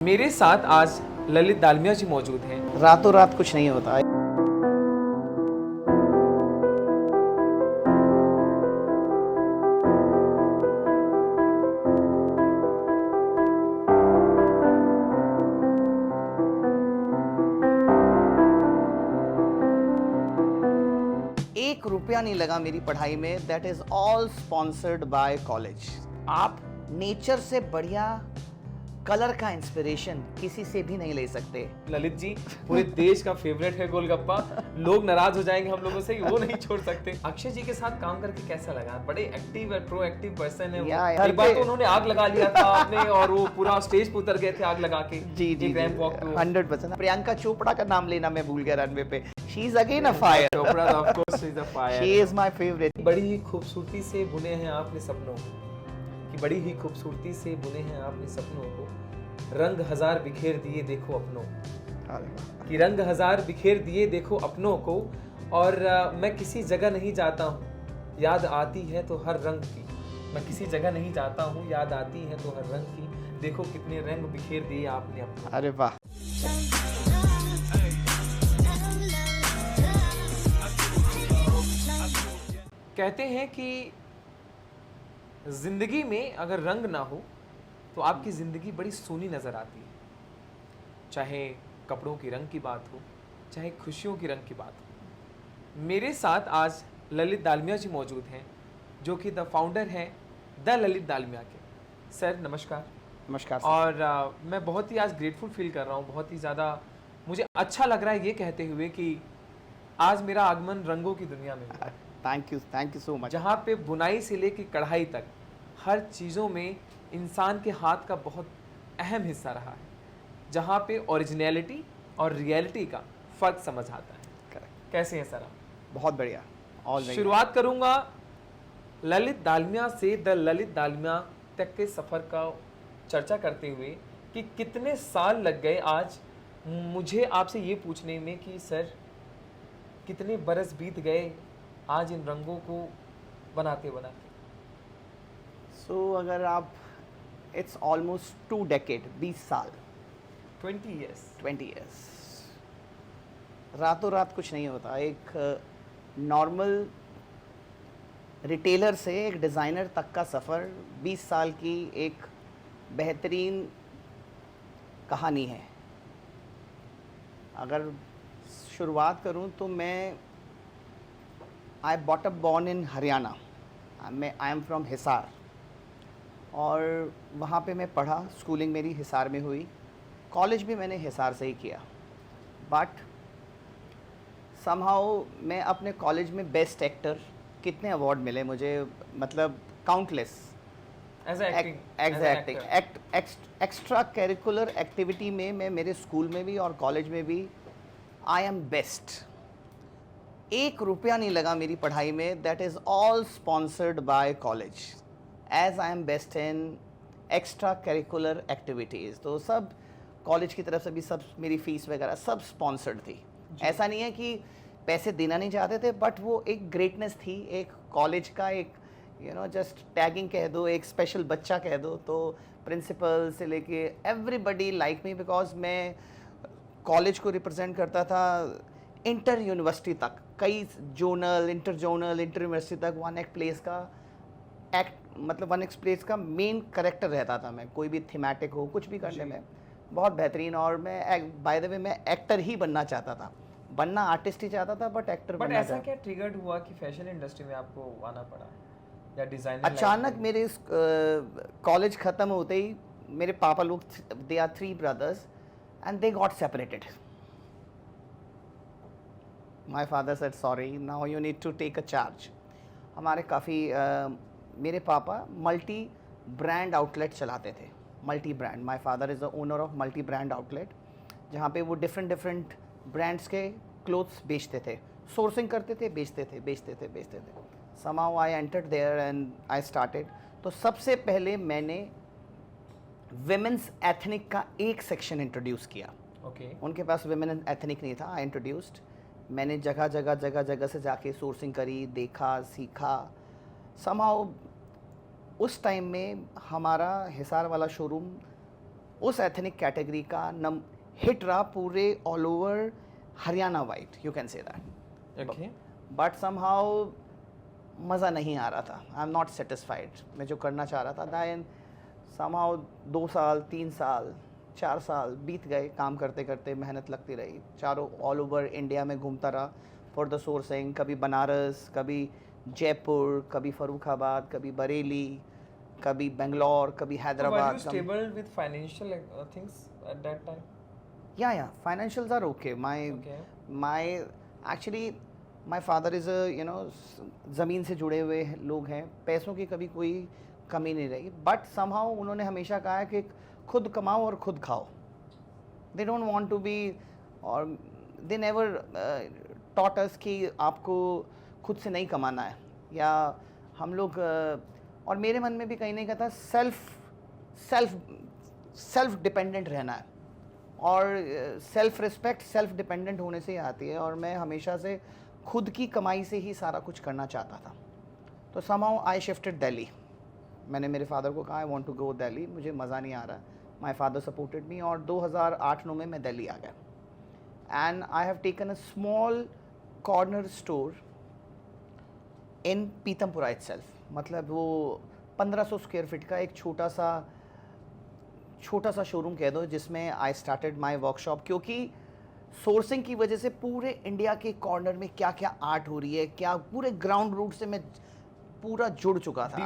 मेरे साथ आज ललित दालमिया जी मौजूद हैं। रातों रात कुछ नहीं होता है। एक रुपया नहीं लगा मेरी पढ़ाई में। That is all sponsored by college. आप नेचर से बढ़िया कलर का इंस्पिरेशन किसी से भी नहीं ले सकते। ललित जी पूरे देश का फेवरेट है गोलगप्पा। लोग नाराज हो जाएंगे हम लोगों से, वो नहीं छोड़ सकते। अक्षय जी के साथ काम करके कैसा लगा? बड़े एक्टिव और प्रोएक्टिव पर्सन है वो। एक बार तो उन्होंने आग लगा लिया था आपने, और वो पूरा स्टेज पे उतर गए थे आग लगा के। जी जी, 100%। प्रियंका चोपड़ा का नाम लेना मैं भूल गया रनवे पे। She is again a fire. Chopra of course is a fire. She is my favourite. बड़ी ही खूबसूरती से बुने हैं आपने सपनों को, कि बड़ी ही खूबसूरती से बुने हैं आपने सपनों को। रंग हजार बिखेर दिए देखो अपनों कि रंग हजार बिखेर दिए देखो अपनों को। और मैं किसी जगह नहीं जाता हूँ, याद आती है तो हर रंग की। मैं किसी जगह नहीं जाता हूँ, याद आती है तो हर रंग की। देखो कितने रंग बिखेर दिए आपने अपनों। अरे वाह। कहते हैं कि जिंदगी में अगर रंग ना हो तो आपकी ज़िंदगी बड़ी सूनी नज़र आती है। चाहे कपड़ों की रंग की बात हो, चाहे खुशियों की रंग की बात हो। मेरे साथ आज ललित दालमिया जी मौजूद हैं, जो कि द फाउंडर हैं द ललित दालमिया के। सर नमस्कार। नमस्कार। और मैं बहुत ही आज ग्रेटफुल फील कर रहा हूँ, बहुत ही ज़्यादा मुझे अच्छा लग रहा है ये कहते हुए कि आज मेरा आगमन रंगों की दुनिया में हुआ। Thank you so much. जहाँ पे बुनाई से लेकर कढ़ाई तक हर चीज़ों में इंसान के हाथ का बहुत अहम हिस्सा रहा है, जहाँ पे ओरिजिनलिटी और रियलिटी का फ़र्क समझ आता है। Correct. कैसे हैं सर आप? बहुत बढ़िया। शुरुआत करूँगा ललित दालमिया से द ललित दालमिया तक के सफ़र का चर्चा करते हुए कि कितने साल लग गए आज मुझे आपसे ये पूछने में कि सर कितने बरस बीत गए आज इन रंगों को बनाते बनाते। सो अगर आप इट्स ऑलमोस्ट 2 डेकेड, 20 साल, 20 years। रातों रात कुछ नहीं होता। एक नॉर्मल रिटेलर से एक डिज़ाइनर तक का सफ़र 20 साल की एक बेहतरीन कहानी है। अगर शुरुआत करूं तो मैं I bought up born in Haryana. I am from Hisar, और वहाँ पे मैं पढ़ा। स्कूलिंग मेरी हिसार में हुई, कॉलेज भी मैंने हिसार से ही किया। बट समहाउ मैं अपने कॉलेज में बेस्ट एक्टर, कितने अवार्ड मिले मुझे, मतलब काउंटलेस। एक्स्ट्रा करिकुलर एक्टिविटी में मैं मेरे स्कूल में भी और कॉलेज में भी आई एम बेस्ट। एक रुपया नहीं लगा मेरी पढ़ाई में। That is all sponsored by college, as I am best in extracurricular activities. तो सब कॉलेज की तरफ से भी, सब मेरी फ़ीस वगैरह सब स्पॉन्सर्ड थी। ऐसा नहीं है कि पैसे देना नहीं चाहते थे, बट वो एक ग्रेटनेस थी, एक कॉलेज का एक जस्ट टैगिंग कह दो, एक स्पेशल बच्चा कह दो। तो प्रिंसिपल से लेके एवरीबडी लाइक मी, बिकॉज मैं कॉलेज को रिप्रेजेंट करता था इंटर यूनिवर्सिटी तक। कई जोनल, इंटर यूनिवर्सिटी तक वन एक प्लेस का वन एक प्लेस का मेन करेक्टर रहता था मैं। कोई भी थीमेटिक हो, कुछ भी करने में बहुत बेहतरीन। और मैं बाय द वे मैं एक्टर ही बनना चाहता था, बनना आर्टिस्ट ही चाहता था, बट एक्टर बनना। ऐसा क्या ट्रिगर्ड हुआ कि फैशन इंडस्ट्री में आपको आना पड़ा, या डिजाइनर? अचानक मेरे कॉलेज ख़त्म होते ही मेरे पापा लोग, they are 3 brothers and they got separated. My father said sorry, now you need to take a charge. हमारे काफ़ी मेरे पापा मल्टी ब्रांड आउटलेट चलाते थे। Multi brand, my father is the owner of multi brand outlet, जहाँ पे वो different brands के क्लोथ्स बेचते थे, सोर्सिंग करते थे, बेचते थे। Somehow I entered there and I started. तो सबसे पहले मैंने विमेंस एथनिक का एक सेक्शन इंट्रोड्यूस किया। उनके पास विमेन एथनिक नहीं था। आई इंट्रोड्यूस्ड। मैंने जगह से जाके सोर्सिंग करी, देखा, सीखा। समहाउ उस टाइम में हमारा हिसार वाला शोरूम उस एथनिक कैटेगरी का हिट रहा पूरे all over Haryana wide, you can say that. Okay. But somehow मज़ा नहीं आ रहा था, आई एम नॉट सेटिस्फाइड। मैं जो करना चाह रहा था दैन समहाउ 2 साल 3 साल 4 साल बीत गए, काम करते करते मेहनत लगती रही, चारों ऑल ओवर इंडिया में घूमता रहा फॉर द सोर्सिंग, कभी बनारस, कभी जयपुर, कभी फरुखाबाद, कभी बरेली, कभी बेंगलोर, कभी So were Hyderabad. you stable with financial things at that time? Yeah, financials are okay. Okay. My actually my father is a ज़मीन से जुड़े हुए लोग हैं, पैसों की कभी कोई कमी नहीं रही, बट समहाउ उन्होंने हमेशा कहा है कि खुद कमाओ और खुद खाओ। They don't want to be, और दे नेवर टॉट अस कि आपको खुद से नहीं कमाना है, या हम लोग और मेरे मन में भी कहीं नहीं कहता सेल्फ डिपेंडेंट रहना है, और सेल्फ रिस्पेक्ट सेल्फ डिपेंडेंट होने से ही आती है, और मैं हमेशा से खुद की कमाई से ही सारा कुछ करना चाहता था। तो समहाउ आई शिफ्टेड दिल्ली। मैंने मेरे फादर को कहा I want to go Delhi, मुझे मज़ा नहीं आ रहा। माय फादर सपोर्टेड मी, और 2008-9 में मैं दिल्ली आ गया। And I have taken a small corner store in Pitampura itself, मतलब वो 1500 स्क्वायर फीट का एक छोटा सा शोरूम कह दो, जिसमें आई स्टार्टेड माय वर्कशॉप। क्योंकि सोर्सिंग की वजह से पूरे इंडिया के कॉर्नर में क्या क्या आर्ट हो रही है, क्या पूरे ग्राउंड रूट से मैं पूरा जुड़ चुका था।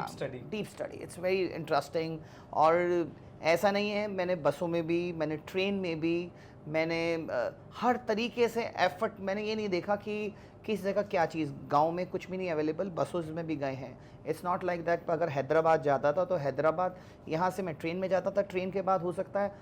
Deep study it's very interesting. और ऐसा नहीं है, मैंने बसों में भी, मैंने ट्रेन में भी, मैंने हर तरीके से एफर्ट, मैंने ये नहीं देखा कि किस जगह क्या चीज़, गांव में कुछ भी नहीं अवेलेबल, बसों में भी गए हैं। It's not like that. अगर हैदराबाद जाता था तो हैदराबाद, यहाँ से मैं ट्रेन में जाता था, ट्रेन के बाद हो सकता है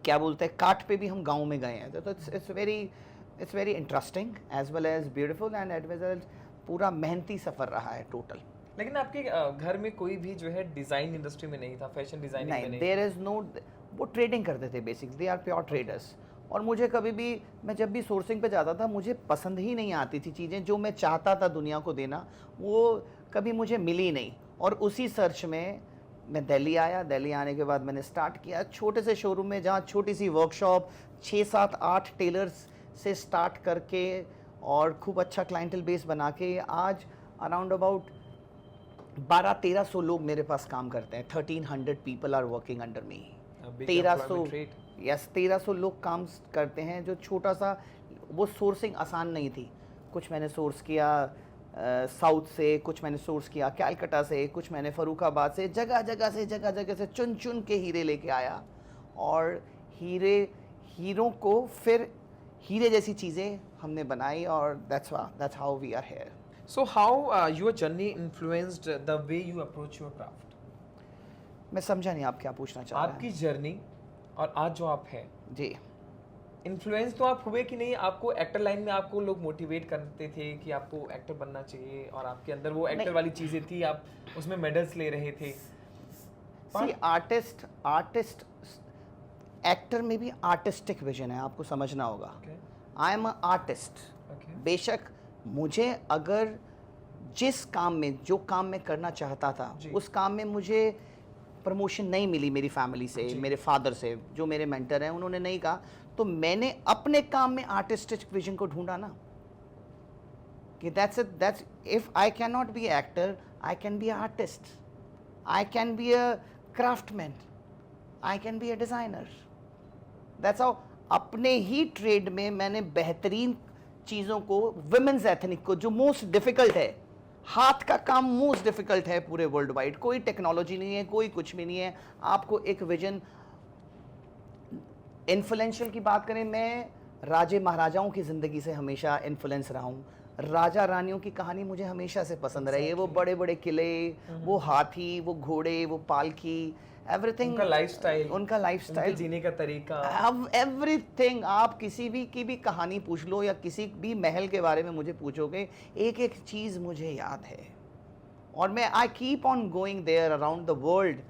क्या बोलते हैं, काट पे भी हम गांव में गए हैं। तो it's very interesting as well as beautiful, and at well पूरा मेहनती सफ़र रहा है टोटल। लेकिन आपके घर में कोई भी जो है डिज़ाइन इंडस्ट्री में नहीं था, फैशन डिज़ाइनिंग में नहीं? देयर इज़ नो, वो ट्रेडिंग करते थे basically, they are pure traders. और मुझे कभी भी, मैं जब भी सोर्सिंग पे जाता था, मुझे पसंद ही नहीं आती थी चीज़ें, जो मैं चाहता था दुनिया को देना, वो कभी मुझे मिली नहीं। और उसी सर्च में मैं दिल्ली आया। दिल्ली आने के बाद मैंने स्टार्ट किया छोटे से शोरूम में, जहाँ छोटी सी वर्कशॉप 6-7-8 टेलर्स से स्टार्ट करके, और खूब अच्छा क्लाइंटल बेस बना के आज अराउंड अबाउट 1200-1300 लोग मेरे पास काम करते हैं। 1300 people are working under me. 1300 लोग काम करते हैं। जो छोटा सा, वो सोर्सिंग आसान नहीं थी। कुछ मैंने सोर्स किया साउथ से, कुछ मैंने सोर्स किया कैलकटा से, कुछ मैंने फरुखाबाद से, जगह जगह से चुन चुन के हीरे लेके आया, और हीरों को फिर हीरे जैसी चीज़ें हमने बनाई, और that's how we are here. So how your journey influenced the way you approach your craft? मैं समझा नहीं आप क्या पूछना चाह रहे हैं। आपकी जर्नी और आज जो आप हैं जी, इन्फ्लुएंस तो आप हुए कि नहीं? आपको एक्टर लाइन में आपको लोग मोटिवेट करते थे कि आपको एक्टर बनना चाहिए, और आपके अंदर वो एक्टर वाली चीज़ें थी, आप उसमें मेडल्स ले रहे थे? सी आर्टिस्ट एक्टर में भी आर्टिस्टिक विजन है, आपको समझना होगा। I am a artist. बेशक मुझे अगर जिस काम में, जो काम मैं करना चाहता था, उस काम में मुझे प्रमोशन नहीं मिली मेरी फैमिली से, मेरे फादर से, जो मेरे मेंटर हैं, उन्होंने नहीं कहा, तो मैंने अपने काम में आर्टिस्टिक विजन को ढूंढा ना, कि that's if I can not be actor, I can be artist, I can be a craftsman, I can be a designer. That's how अपने ही ट्रेड में मैंने बेहतरीन चीज़ों को, वुमेन्स एथनिक को, जो मोस्ट डिफ़िकल्ट है, हाथ का काम मोस्ट डिफ़िकल्ट है पूरे वर्ल्ड वाइड, कोई टेक्नोलॉजी नहीं है, कोई कुछ भी नहीं है, आपको एक विजन। इन्फ्लुएंशियल की बात करें, मैं राजे महाराजाओं की ज़िंदगी से हमेशा इन्फ्लुएंस रहा हूँ। राजा रानियों की कहानी मुझे हमेशा से पसंद रही है। वो बड़े बड़े किले, वो हाथी, वो घोड़े, वो पालकी, एवरीथिंग, उनका लाइफस्टाइल, जीने का तरीका, अब एवरीथिंग। आप किसी भी की भी कहानी पूछ लो, या किसी भी महल के बारे में मुझे पूछोगे, एक एक चीज़ मुझे याद है। और मैं I keep on going there around the world,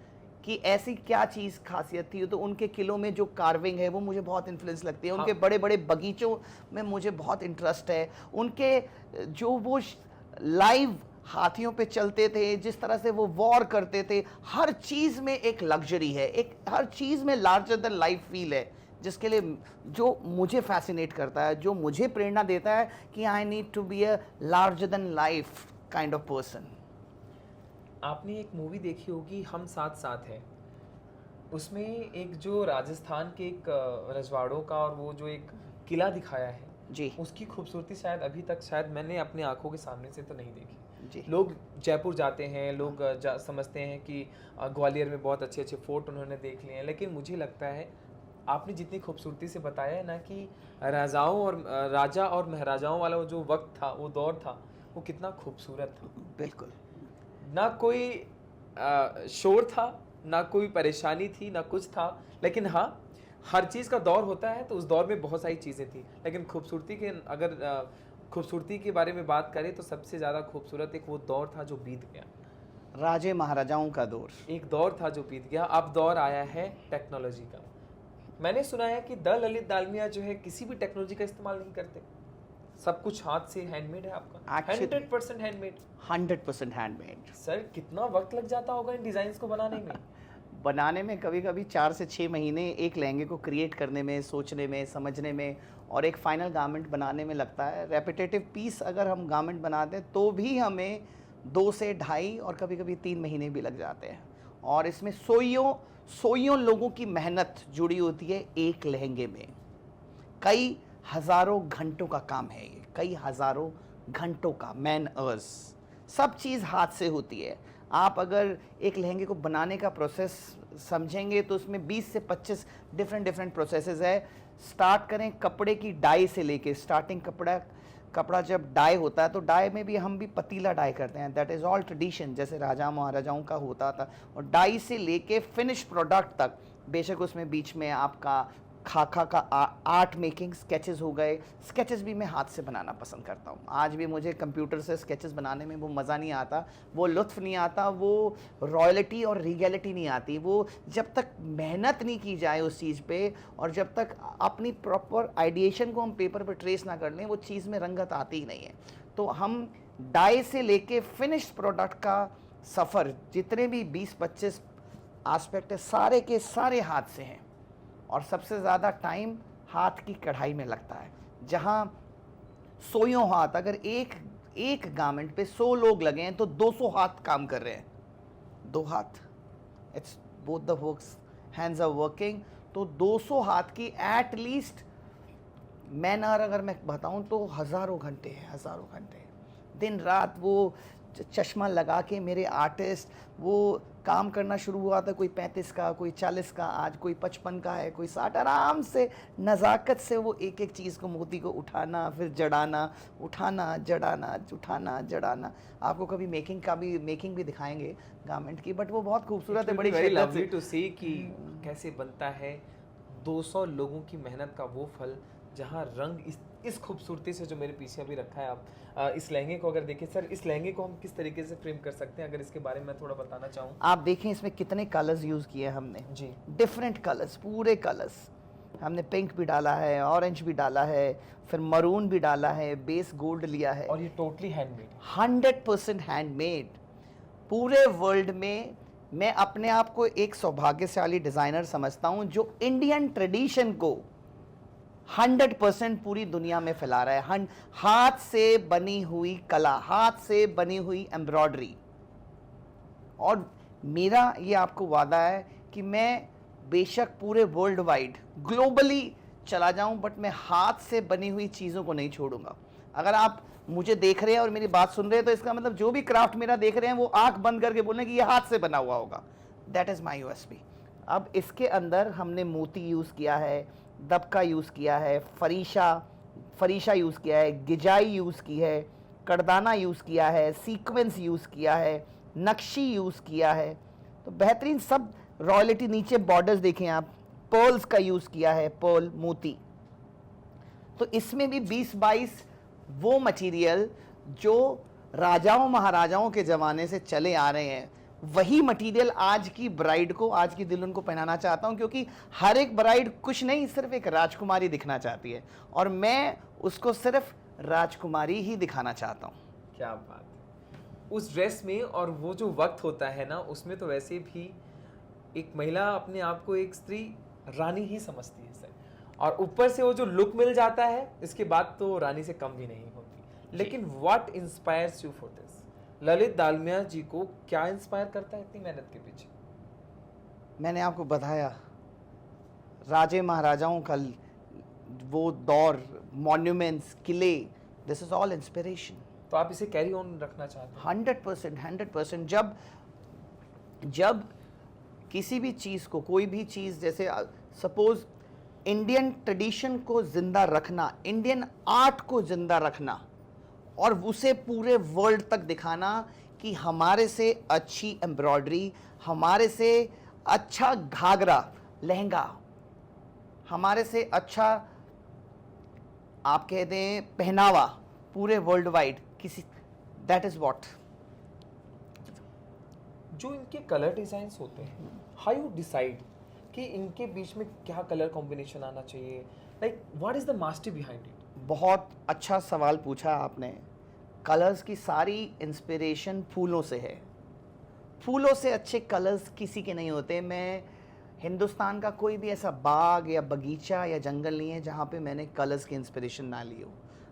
कि ऐसी क्या चीज़ खासियत थी। तो उनके किलों में जो कार्विंग है वो मुझे बहुत इन्फ्लुएंस लगती है। उनके बड़े बड़े बगीचों में मुझे बहुत इंटरेस्ट है। उनके जो वो लाइव हाथियों पे चलते थे, जिस तरह से वो वॉर करते थे, हर चीज़ में एक लग्जरी है, एक हर चीज़ में लार्जर देन लाइफ फील है, जिसके लिए जो मुझे फैसिनेट करता है, जो मुझे प्रेरणा देता है कि I need to be a larger than life kind of person. आपने एक मूवी देखी होगी हम साथ साथ हैं, उसमें एक जो राजस्थान के एक रजवाड़ों का और वो जो एक किला दिखाया है जी उसकी खूबसूरती शायद अभी तक शायद मैंने अपनी आंखों के सामने से तो नहीं देखी। जी लोग जयपुर जाते हैं, लोग समझते हैं कि ग्वालियर में बहुत अच्छे अच्छे फोर्ट उन्होंने देख लिए हैं, लेकिन मुझे लगता है आपने जितनी खूबसूरती से बताया है ना कि राजाओं और राजा और महाराजाओं वाला वो जो वक्त था, वो दौर था, वो कितना खूबसूरत था। बिल्कुल। ना कोई शोर था, ना कोई परेशानी थी, ना कुछ था, लेकिन हाँ हर चीज़ का दौर होता है, तो उस दौर में बहुत सारी चीज़ें थी, लेकिन खूबसूरती के अगर खूबसूरती के बारे में बात करें तो सबसे ज़्यादा खूबसूरत एक वो दौर था जो बीत गया, राजे महाराजाओं का दौर। एक दौर था जो बीत गया। अब दौर आया है टेक्नोलॉजी का। मैंने सुना है कि द ललित दालमिया जो है किसी भी टेक्नोलॉजी का इस्तेमाल नहीं करते, सब कुछ हाथ से हैंडमेड है आपका। 100% हैंडमेड। 100% हैंडमेड। सर कितना वक्त लग जाता होगा इन डिज़ाइंस को बनाने में? बनाने में कभी कभी 4 से 6 महीने एक लहंगे को क्रिएट करने में, सोचने में, समझने में और एक फाइनल गारमेंट बनाने में लगता है। रेपिटेटिव पीस अगर हम गारमेंट बनाते हैं तो भी हमें 2 से ढाई और कभी कभी 3 महीने भी लग जाते हैं, और इसमें सोइयों लोगों की मेहनत जुड़ी होती है एक लहंगे में। कई हज़ारों घंटों का काम है ये, कई हज़ारों घंटों का, मैन आवर्स, सब चीज़ हाथ से होती है। आप अगर एक लहंगे को बनाने का प्रोसेस समझेंगे तो उसमें 20 से 25 डिफरेंट प्रोसेसेस है। स्टार्ट करें कपड़े की डाई से लेके, स्टार्टिंग कपड़ा जब डाई होता है तो डाई में भी हम भी पतीला डाई करते हैं, दैट इज़ ऑल ट्रेडिशन, जैसे राजा महाराजाओं का होता था। और डाई से लेके फिनिश प्रोडक्ट तक, बेशक उसमें बीच में आपका खाका का आर्ट मेकिंग स्केचेस हो गए। स्केचेस भी मैं हाथ से बनाना पसंद करता हूँ। आज भी मुझे कंप्यूटर से स्केचेस बनाने में वो मज़ा नहीं आता, वो लुत्फ़ नहीं आता, वो रॉयल्टी और रीगैलिटी नहीं आती, वो जब तक मेहनत नहीं की जाए उस चीज़ पे, और जब तक अपनी प्रॉपर आइडिएशन को हम पेपर पे ट्रेस ना कर लें, वो चीज़ में रंगत आती ही नहीं है। तो हम डाई से लेके फिनिश प्रोडक्ट का सफ़र, जितने भी 20-25 आस्पेक्ट है, सारे के सारे हाथ से हैं। और सबसे ज़्यादा टाइम हाथ की कढ़ाई में लगता है, जहाँ सोयों हाथ, अगर एक गारमेंट पे 100 लोग लगे हैं तो 200 हाथ काम कर रहे हैं। 2 हाथ, it's both the works, hands are working. तो 200 हाथ की एट लीस्ट मैन आवर अगर मैं बताऊं तो हज़ारों घंटे हैं, हज़ारों घंटे, दिन रात वो चश्मा लगा के मेरे आर्टिस्ट वो काम करना शुरू हुआ था। कोई 35 का, कोई 40 का, आज कोई 55 का है, कोई 60। आराम से नज़ाकत से वो एक एक चीज़ को, मोती को उठाना, फिर जड़ाना, उठाना, जड़ाना, उठाना, जड़ाना। आपको कभी मेकिंग भी दिखाएंगे गारमेंट की, बट वो बहुत खूबसूरत है, बड़ी शिद्दत से। टू सी कि कैसे बनता है 200 लोगों की मेहनत का वो फल, जहाँ रंग इस खूबसूरती से जो मेरे पीछे अभी रखा है। आप इस लहंगे को अगर देखें सर, इस लहंगे को हम किस तरीके से फ्रेम कर सकते हैं, अगर इसके बारे में मैं थोड़ा बताना चाहूँ। आप देखें इसमें कितने कलर्स यूज़ किए हैं हमने जी, डिफरेंट कलर्स, पूरे कलर्स। हमने पिंक भी डाला है, ऑरेंज भी डाला है, फिर मरून भी डाला है, बेस गोल्ड लिया है, और ये टोटली हैंडमेड। 100% हैंडमेड। पूरे वर्ल्ड में मैं अपने आप को एक सौभाग्यशाली डिज़ाइनर समझता हूँ जो इंडियन ट्रेडिशन को 100% पूरी दुनिया में फैला रहा है। हाथ से बनी हुई कला, हाथ से बनी हुई एम्ब्रॉयडरी। और मेरा ये आपको वादा है कि मैं बेशक पूरे वर्ल्ड वाइड ग्लोबली चला जाऊं, बट मैं हाथ से बनी हुई चीज़ों को नहीं छोड़ूंगा। अगर आप मुझे देख रहे हैं और मेरी बात सुन रहे हैं तो इसका मतलब जो भी क्राफ्ट मेरा देख रहे हैं वो आंख बंद करके बोलें कि ये हाथ से बना हुआ होगा। That is my USP। अब इसके अंदर हमने मोती यूज़ किया है, दबका यूज़ किया है, फरीशा यूज़ किया है, गिजाई यूज़ की है, करदाना यूज़ किया है, सीक्वेंस यूज़ किया है, नक्शी यूज़ किया है। तो बेहतरीन सब रॉयल्टी। नीचे बॉर्डर्स देखें आप, पर्ल्स का यूज़ किया है, पर्ल मोती। तो इसमें भी 20-22 वो मटेरियल जो राजाओं महाराजाओं के ज़माने से चले आ रहे हैं, वही मटेरियल आज की ब्राइड को, आज की दुल्हन को पहनाना चाहता हूं, क्योंकि हर एक ब्राइड कुछ नहीं, सिर्फ एक राजकुमारी दिखना चाहती है, और मैं उसको सिर्फ राजकुमारी ही दिखाना चाहता हूं। क्या बात है। उस ड्रेस में और वो जो वक्त होता है ना, उसमें तो वैसे भी एक महिला अपने आप को एक स्त्री रानी ही समझती है सर, और ऊपर से वो जो लुक मिल जाता है, इसके बाद तो रानी से कम भी नहीं होती। लेकिन what inspires you for this? Lalit Dalmiya ji को क्या इंस्पायर करता है इतनी मेहनत के पीछे? मैंने आपको बताया, राजे महाराजाओं का वो दौर, मॉन्यूमेंट्स, किले, दिस इज ऑल इंस्पिरेशन। तो आप इसे कैरी ऑन रखना चाहते हैं? 100%। जब किसी भी चीज़ को, कोई भी चीज़, जैसे सपोज इंडियन ट्रेडिशन को ज़िंदा रखना, इंडियन आर्ट को ज़िंदा रखना और उसे पूरे वर्ल्ड तक दिखाना कि हमारे से अच्छी एम्ब्रॉयडरी, हमारे से अच्छा घाघरा लहंगा, हमारे से अच्छा आप कह दें पहनावा पूरे वर्ल्ड वाइड किसी, दैट इज़ व्हाट। जो इनके कलर डिजाइन्स होते हैं, हाउ यू डिसाइड कि इनके बीच में क्या कलर कॉम्बिनेशन आना चाहिए? Like what is the master behind it? बहुत अच्छा सवाल पूछा आपने। कलर्स की सारी इंस्पिरेशन फूलों से है। फूलों से अच्छे कलर्स किसी के नहीं होते। मैं हिंदुस्तान का कोई भी ऐसा बाग या बगीचा या जंगल नहीं है जहाँ पे मैंने कलर्स की इंस्पिरेशन ना ली हो।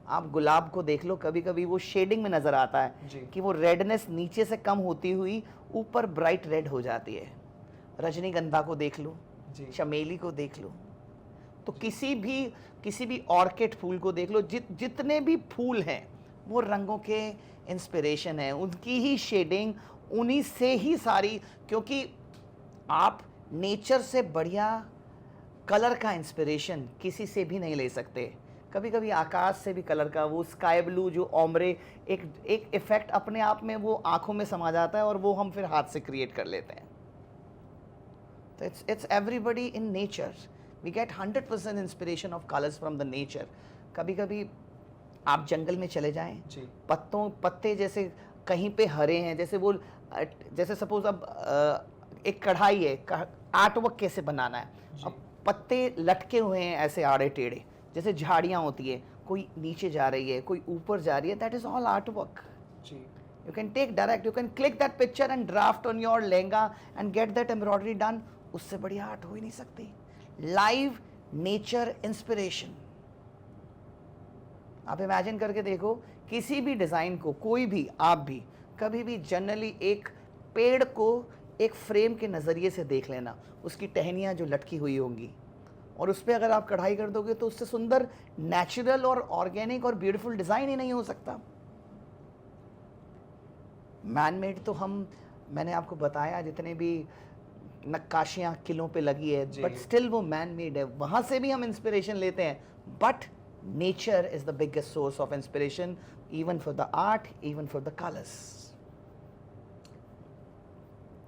आप गुलाब को देख लो, कभी कभी वो शेडिंग में नज़र आता है कि वो रेडनेस नीचे से कम होती हुई ऊपर ब्राइट रेड हो जाती है। रजनीगंधा को देख लो, चमेली को देख लो, तो किसी भी ऑर्किड फूल को देख लो, जितने भी फूल हैं वो रंगों के इंस्पिरेशन है, उनकी ही शेडिंग, उन्हीं से ही सारी, क्योंकि आप नेचर से बढ़िया कलर का इंस्पिरेशन किसी से भी नहीं ले सकते। कभी कभी आकाश से भी कलर का, वो स्काई ब्लू जो ओम्ब्रे, एक इफेक्ट अपने आप में वो आंखों में समा जाता है और वो हम फिर हाथ से क्रिएट कर लेते हैं। तो it's everybody in nature, we get 100% inspiration of colours from the nature. कभी कभी आप जंगल में चले जाएं, पत्ते जैसे कहीं पे हरे हैं, जैसे सपोज अब एक कढ़ाई है, आर्ट वर्क कैसे बनाना है, अब पत्ते लटके हुए हैं ऐसे आड़े टेढ़े, जैसे झाड़ियाँ होती है, कोई नीचे जा रही है, कोई ऊपर जा रही है, that is all art work. You can take direct, you can click that picture and draft on your lehenga and get that embroidery done. उससे बड़ी आर्ट हो ही नहीं सकती। Live nature inspiration. आप इमेजिन करके देखो, किसी भी डिज़ाइन को, कोई भी, आप भी कभी भी जनरली एक पेड़ को एक फ्रेम के नज़रिए से देख लेना, उसकी टहनियाँ जो लटकी हुई होंगी, और उस पर अगर आप कढ़ाई कर दोगे तो उससे सुंदर नेचुरल और ऑर्गेनिक और ब्यूटीफुल डिज़ाइन ही नहीं हो सकता। मैन मेड तो मैंने आपको बताया, जितने भी नक्काशियाँ किलों पे लगी है, बट स्टिल वो मैन मेड है, वहाँ से भी हम इंस्पिरेशन लेते हैं। But nature is the biggest source of inspiration, even for the art, even for the colours.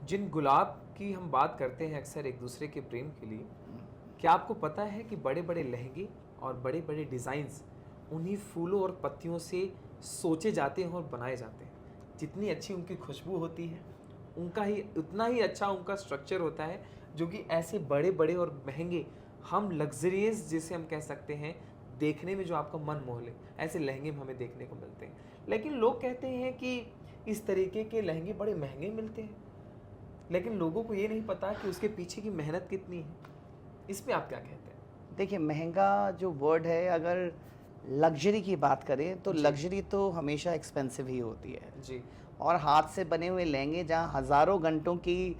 जिन गुलाब की हम बात करते हैं अक्सर एक दूसरे के प्रेम के लिए, क्या आपको पता है कि बड़े बड़े लहंगे और बड़े बड़े डिज़ाइंस उन्हीं फूलों और पत्तियों से सोचे जाते हैं और बनाए जाते हैं? जितनी अच्छी उनकी खुशबू होती है, उतना ही अच्छा उनका स्ट्रक्चर होता है, जो कि ऐसे बड़े बड़े और महंगे, हम लग्जरियस जिसे हम कह सकते हैं, देखने में जो आपका मन मोह ले, ऐसे लहंगे हमें देखने को मिलते हैं। लेकिन लोग कहते हैं कि इस तरीके के लहंगे बड़े महंगे मिलते हैं, लेकिन लोगों को ये नहीं पता कि उसके पीछे की मेहनत कितनी है। इस पे आप क्या कहते हैं? देखिए, महंगा जो वर्ड है, अगर लग्जरी की बात करें तो लग्जरी तो हमेशा एक्सपेंसिव ही होती है जी। और हाथ से बने हुए लहंगे जहाँ हज़ारों घंटों की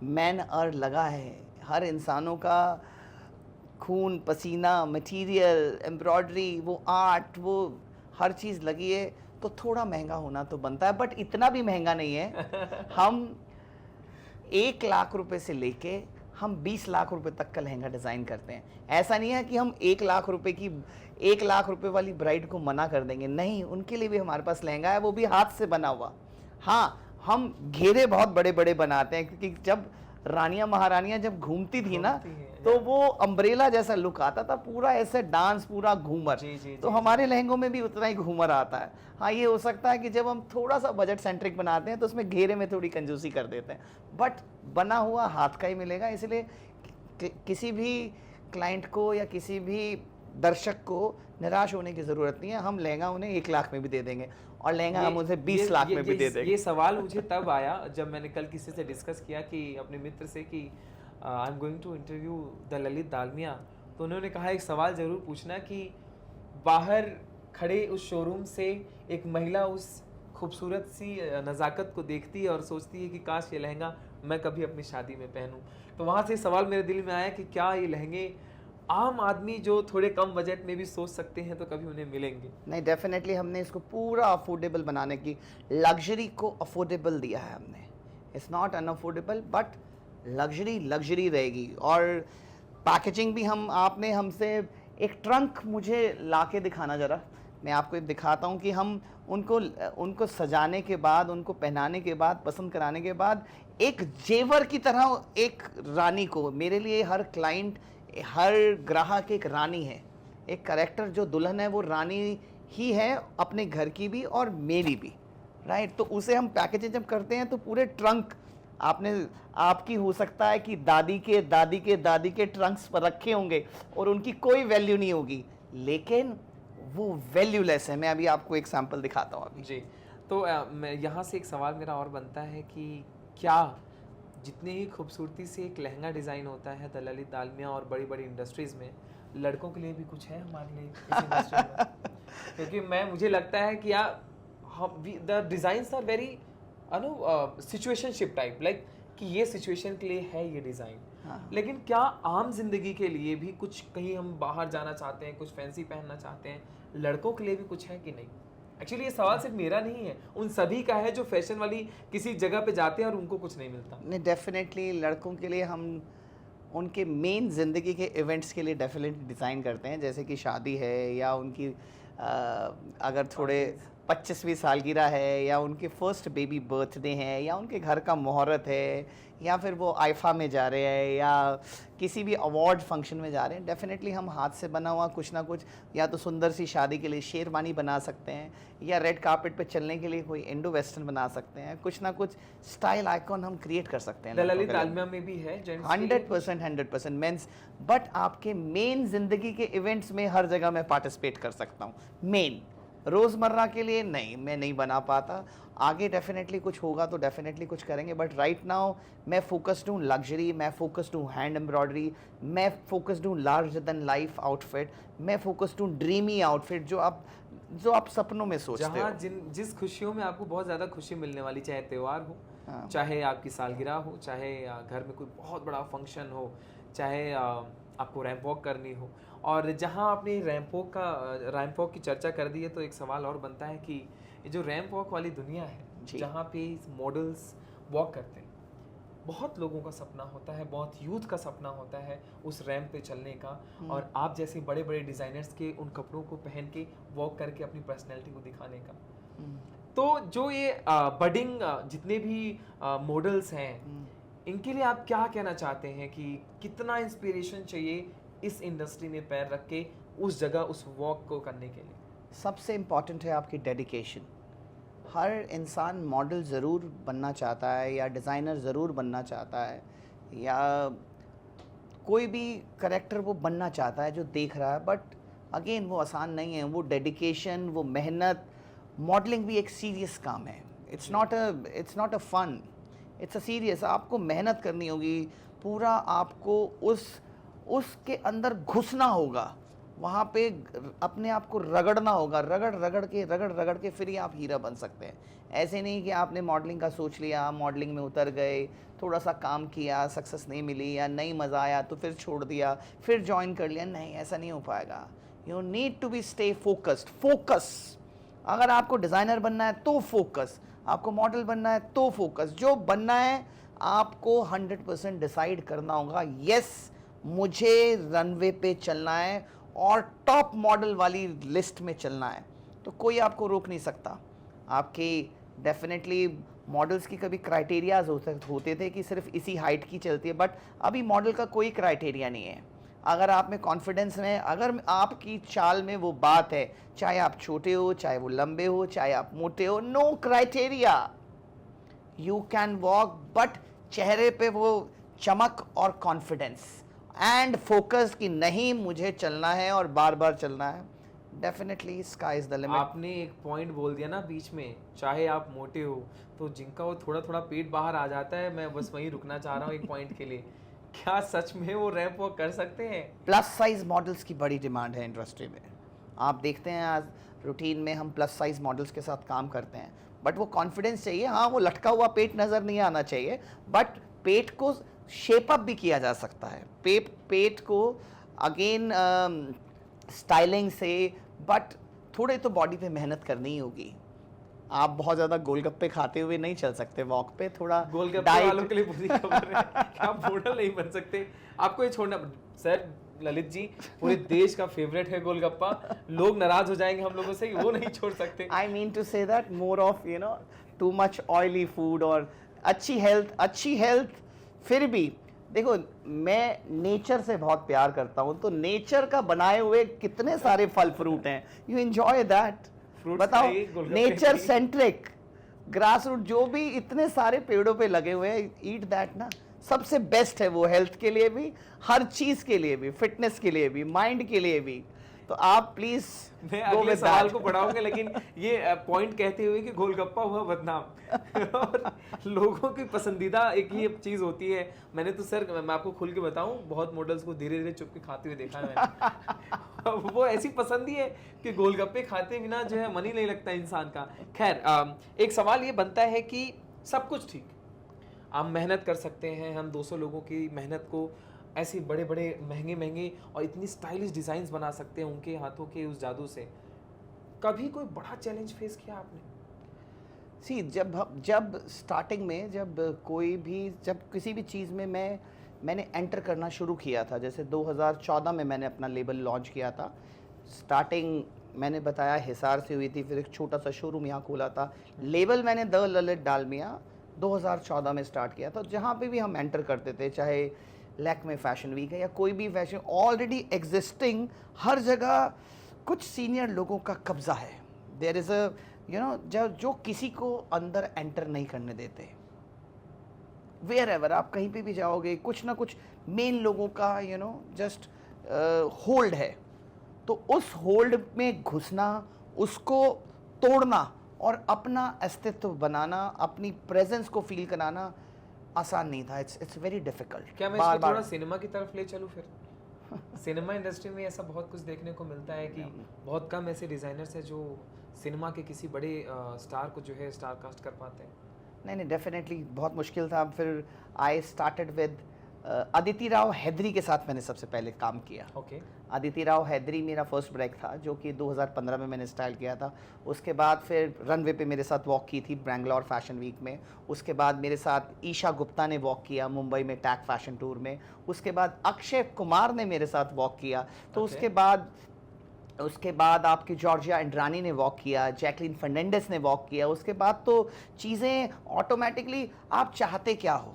मैन अर्न लगा है, हर इंसानों का खून पसीना, मटेरियल, एम्ब्रॉयडरी, वो आर्ट, वो हर चीज़ लगी है, तो थोड़ा महंगा होना तो बनता है। बट इतना भी महंगा नहीं है। हम 1 लाख रुपए से लेके हम 20 लाख रुपए तक का लहंगा डिज़ाइन करते हैं। ऐसा नहीं है कि हम 1 लाख रुपए वाली ब्राइड को मना कर देंगे, नहीं, उनके लिए भी हमारे पास लहंगा है, वो भी हाथ से बना हुआ। हाँ, हम घेरे बहुत बड़े बड़े बनाते हैं, क्योंकि जब रानियां महारानियां जब घूमती थी ना, तो वो अम्ब्रेला जैसा लुक आता था, पूरा ऐसे डांस, पूरा घूमर। तो हमारे लहंगों में भी उतना ही घूमर आता है। हाँ, ये हो सकता है कि जब हम थोड़ा सा बजट सेंट्रिक बनाते हैं तो उसमें घेरे में थोड़ी कंजूसी कर देते हैं, बट बना हुआ हाथ का ही मिलेगा। इसलिए किसी भी क्लाइंट को या किसी भी दर्शक को निराश होने की ज़रूरत नहीं है, हम लहंगा उन्हें 1 लाख में भी दे देंगे और लहंगा हम उसे 20 लाख में भी दे देंगे। ये सवाल मुझे तब आया जब मैंने कल किसी से डिस्कस किया कि अपने मित्र से कि I am going to interview the Lalit Dalmia, तो उन्होंने कहा एक सवाल ज़रूर पूछना कि बाहर खड़े उस शोरूम से एक महिला उस खूबसूरत सी नज़ाकत को देखती है और सोचती है कि काश ये लहंगा मैं कभी अपनी शादी में पहनूं। तो वहाँ से सवाल मेरे दिल में आया कि क्या ये लहंगे आम आदमी जो थोड़े कम बजट में भी सोच सकते हैं तो कभी उन्हें मिलेंगे? नहीं, डेफिनेटली हमने इसको पूरा अफोर्डेबल बनाने की, लग्जरी को अफोर्डेबल दिया है हमने। It's not unaffordable but luxury रहेगी। और पैकेजिंग भी आपने हमसे एक ट्रंक मुझे ला के दिखाना ज़रा, मैं आपको दिखाता हूँ कि हम उनको सजाने के बाद, उनको पहनाने के बाद, पसंद कराने के बाद एक जेवर की तरह एक रानी को, मेरे लिए हर क्लाइंट, हर ग्राहक एक रानी है। एक कैरेक्टर जो दुल्हन है वो रानी ही है, अपने घर की भी और मेरी भी, राइट। तो उसे हम पैकेजिंग जब करते हैं तो पूरे ट्रंक आपकी हो सकता है कि दादी के दादी के दादी के ट्रंक्स पर रखे होंगे और उनकी कोई वैल्यू नहीं होगी, लेकिन वो वैल्यूलेस है। मैं अभी आपको एक सैंपल दिखाता हूँ अभी। जी, तो मैं यहाँ से एक सवाल मेरा और बनता है कि क्या जितनी ही खूबसूरती से एक लहंगा डिज़ाइन होता है द ललित दालमिया और बड़ी बड़ी इंडस्ट्रीज़ में, लड़कों के लिए भी कुछ है हमारे लिए इस इंडस्ट्री में? क्योंकि मुझे लगता है कि the designs are very situationship type, like कि ये सिचुएशन के लिए है ये डिज़ाइन। हाँ। लेकिन क्या आम जिंदगी के लिए भी कुछ, कहीं हम बाहर जाना चाहते हैं, कुछ फैंसी पहनना चाहते हैं, लड़कों के लिए भी कुछ है कि नहीं? एक्चुअली ये सवाल सिर्फ मेरा नहीं है, उन सभी का है जो फैशन वाली किसी जगह पे जाते हैं और उनको कुछ नहीं मिलता। नहीं, डेफिनेटली लड़कों के लिए हम उनके मेन ज़िंदगी के इवेंट्स के लिए डेफिनेटली डिज़ाइन करते हैं, जैसे कि शादी है या उनकी अगर थोड़े 25वीं सालगिरह है या उनके फर्स्ट बेबी बर्थडे है या उनके घर का मुहूर्त है या फिर वो आइफा में जा रहे हैं या किसी भी अवार्ड फंक्शन में जा रहे हैं, डेफिनेटली हम हाथ से बना हुआ कुछ ना कुछ, या तो सुंदर सी शादी के लिए शेरवानी बना सकते हैं या रेड कार्पेट पे चलने के लिए कोई इंडो वेस्टर्न बना सकते हैं, कुछ ना कुछ स्टाइल आइकॉन हम क्रिएट कर सकते हैं। ललित दालमिया में भी है 100% मेंस, बट आपके मेन जिंदगी के इवेंट्स में हर जगह मैं पार्टिसिपेट कर सकता हूँ। मेन रोज़मर्रा के लिए नहीं, मैं नहीं बना पाता। आगे डेफिनेटली कुछ होगा तो डेफिनेटली कुछ करेंगे, बट राइट नाउ मैं फोकस्ड हूँ लग्जरी, मैं फोकस्ड हूँ हैंड एम्ब्रॉयडरी, मैं फोकस्ड हूँ लार्जर देन लाइफ आउटफिट, मैं फोकस्ड हूँ ड्रीमी आउटफिट जो आप सपनों में सोचते हो। जिस खुशियों में आपको बहुत ज़्यादा खुशी मिलने वाली, चाहे त्यौहार हो, चाहे आपकी सालगिरह हो, चाहे घर में कोई बहुत बड़ा फंक्शन हो, चाहे आपको रैंप वॉक करनी हो, और जहाँ आपने रैंप वॉक की चर्चा कर दी है तो एक सवाल और बनता है कि ये जो रैंप वॉक वाली दुनिया है, जहाँ पे मॉडल्स वॉक करते हैं, बहुत लोगों का सपना होता है, बहुत यूथ का सपना होता है उस रैंप पे चलने का, और आप जैसे बड़े बड़े डिज़ाइनर्स के उन कपड़ों को पहन के वॉक करके अपनी पर्सनैलिटी को दिखाने का। तो जो ये बडिंग जितने भी मॉडल्स हैं, इनके लिए आप क्या कहना चाहते हैं कि कितना इंस्पिरेशन चाहिए इस इंडस्ट्री में पैर रख के उस जगह उस वॉक को करने के लिए? सबसे इम्पॉर्टेंट है आपकी डेडिकेशन। हर इंसान मॉडल ज़रूर बनना चाहता है या डिज़ाइनर ज़रूर बनना चाहता है या कोई भी करेक्टर वो बनना चाहता है जो देख रहा है, बट अगेन वो आसान नहीं है। वो डेडिकेशन, वो मेहनत, मॉडलिंग भी एक सीरियस काम है। It's not a fun, it's a serious. आपको मेहनत करनी होगी, पूरा आपको उसके अंदर घुसना होगा, वहाँ पे अपने आप को रगड़ना होगा, रगड़ के फिर ही आप हीरा बन सकते हैं। ऐसे नहीं कि आपने मॉडलिंग का सोच लिया, मॉडलिंग में उतर गए, थोड़ा सा काम किया, सक्सेस नहीं मिली या नहीं मज़ा आया तो फिर छोड़ दिया, फिर ज्वाइन कर लिया, नहीं, ऐसा नहीं हो पाएगा। You need to be stay focused. Focus, अगर आपको डिज़ाइनर बनना है तो फोकस, आपको मॉडल बनना है तो फोकस। जो बनना है आपको 100% डिसाइड करना होगा, यस मुझे रनवे पे चलना है और टॉप मॉडल वाली लिस्ट में चलना है, तो कोई आपको रोक नहीं सकता। आपकी डेफिनेटली मॉडल्स की कभी क्राइटेरियाज होते थे कि सिर्फ इसी हाइट की चलती है, बट अभी मॉडल का कोई क्राइटेरिया नहीं है। अगर आप में कॉन्फिडेंस में, अगर आपकी चाल में वो बात है, चाहे आप छोटे हो, चाहे वो लंबे हो, चाहे आप मोटे हो, no criteria, you can walk, but चेहरे पे वो चमक और कॉन्फिडेंस, एंड फोकस कि नहीं मुझे चलना है और बार बार चलना है, definitely sky is the limit. आपने एक पॉइंट बोल दिया ना बीच में, चाहे आप मोटे हो तो जिनका वो थोड़ा थोड़ा पेट बाहर आ जाता है, मैं बस वहीं रुकना चाह रहा हूँ एक पॉइंट के लिए, क्या सच में वो रैंप वॉक कर सकते हैं? प्लस साइज मॉडल्स की बड़ी डिमांड है इंडस्ट्री में। आप देखते हैं आज रूटीन में हम प्लस साइज मॉडल्स के साथ काम करते हैं, बट वो कॉन्फिडेंस चाहिए। हाँ, वो लटका हुआ पेट नज़र नहीं आना चाहिए, बट पेट को शेप अप भी किया जा सकता है। पेट को अगेन स्टाइलिंग से, बट थोड़े तो बॉडी पे मेहनत करनी ही होगी। आप बहुत ज़्यादा गोलगप्पे खाते हुए नहीं चल सकते वॉक पे, थोड़ा गोलगप्पे वालों के लिए बुरी खबर है कि आप मॉडल नहीं बन सकते, आपको ये छोड़ना। सर ललित जी, पूरे देश का फेवरेट है गोलगप्पा, लोग नाराज हो जाएंगे हम लोगों से, वो नहीं छोड़ सकते। I mean to say that more of you know too much oily food और अच्छी हेल्थ। फिर भी देखो, मैं नेचर से बहुत प्यार करता हूँ, तो नेचर का बनाए हुए कितने सारे फल फ्रूट हैं, यू एंजॉय दैट। बताओ, नेचर सेंट्रिक ग्रास रूट जो भी इतने सारे पेड़ों पे लगे हुए हैं, ईट दैट ना। सबसे बेस्ट है वो, हेल्थ के लिए भी, हर चीज के लिए भी, फिटनेस के लिए भी, माइंड के लिए भी। तो आप प्लीज, मैं अगले सवाल को बढ़ाऊंगा, लेकिन ये पॉइंट कहते हुए कि गोलगप्पा हुआ बदनाम और लोगों की पसंदीदा एक ये चीज होती है। मैंने तो सर, मैं आपको खुल के बताऊं, बहुत मॉडल्स को धीरे धीरे चुप के खाते हुए देखा है मैंने। वो ऐसी पसंद ही है कि गोलगप्पे खाते बिना जो है मन ही नहीं लगता इंसान का। खैर, एक सवाल ये बनता है कि सब कुछ ठीक, आप मेहनत कर सकते हैं, हम 200 लोगों की मेहनत को ऐसे बड़े बड़े महंगे और इतनी स्टाइलिश डिज़ाइंस बना सकते हैं उनके हाथों के उस जादू से। कभी कोई बड़ा चैलेंज फेस किया आपने? सी, जब स्टार्टिंग में, जब किसी भी चीज़ में मैंने एंटर करना शुरू किया था, जैसे 2014 में मैंने अपना लेबल लॉन्च किया था। स्टार्टिंग मैंने बताया हिसार से हुई थी, फिर एक छोटा सा शोरूम यहाँ खोला था। लेबल मैंने द ललित डालमिया 2014 में स्टार्ट किया था। जहाँ पे भी हम एंटर करते थे, चाहे लैक्मे फैशन वीक है या कोई भी फैशन, ऑलरेडी एग्जिस्टिंग, हर जगह कुछ सीनियर लोगों का कब्जा है। देयर इज़ अ जो किसी को अंदर एंटर नहीं करने देते। वेयर एवर आप कहीं पे भी जाओगे, कुछ ना कुछ मेन लोगों का जस्ट होल्ड है। तो उस होल्ड में घुसना, उसको तोड़ना और अपना अस्तित्व बनाना, अपनी प्रेजेंस को फील कराना आसान नहीं था। It's very difficult. क्या मैं इसको थोड़ा सिनेमा की तरफ ले चलूं फिर? सिनेमा इंडस्ट्री में ऐसा बहुत कुछ देखने को मिलता है कि बहुत कम ऐसे डिजाइनर्स हैं जो सिनेमा के किसी बड़े स्टार को जो है स्टार कास्ट कर पाते हैं। नहीं, डेफिनेटली बहुत मुश्किल था। फिर I started with Aditi Rao Hydari के साथ मैंने सबसे पहले काम किया। ओके। अदिति राव हैदरी मेरा फर्स्ट ब्रेक था, जो कि 2015 में मैंने स्टाइल किया था। उसके बाद फिर रनवे पे मेरे साथ वॉक की थी बैंगलोर फैशन वीक में। उसके बाद मेरे साथ ईशा गुप्ता ने वॉक किया मुंबई में टैग फैशन टूर में। उसके बाद अक्षय कुमार ने मेरे साथ वॉक किया। तो उसके बाद आपकी जॉर्जिया इंड्रानी ने वॉक किया, जैकलिन फर्नांडिस ने वॉक किया। उसके बाद तो चीज़ें ऑटोमेटिकली, आप चाहते क्या हो,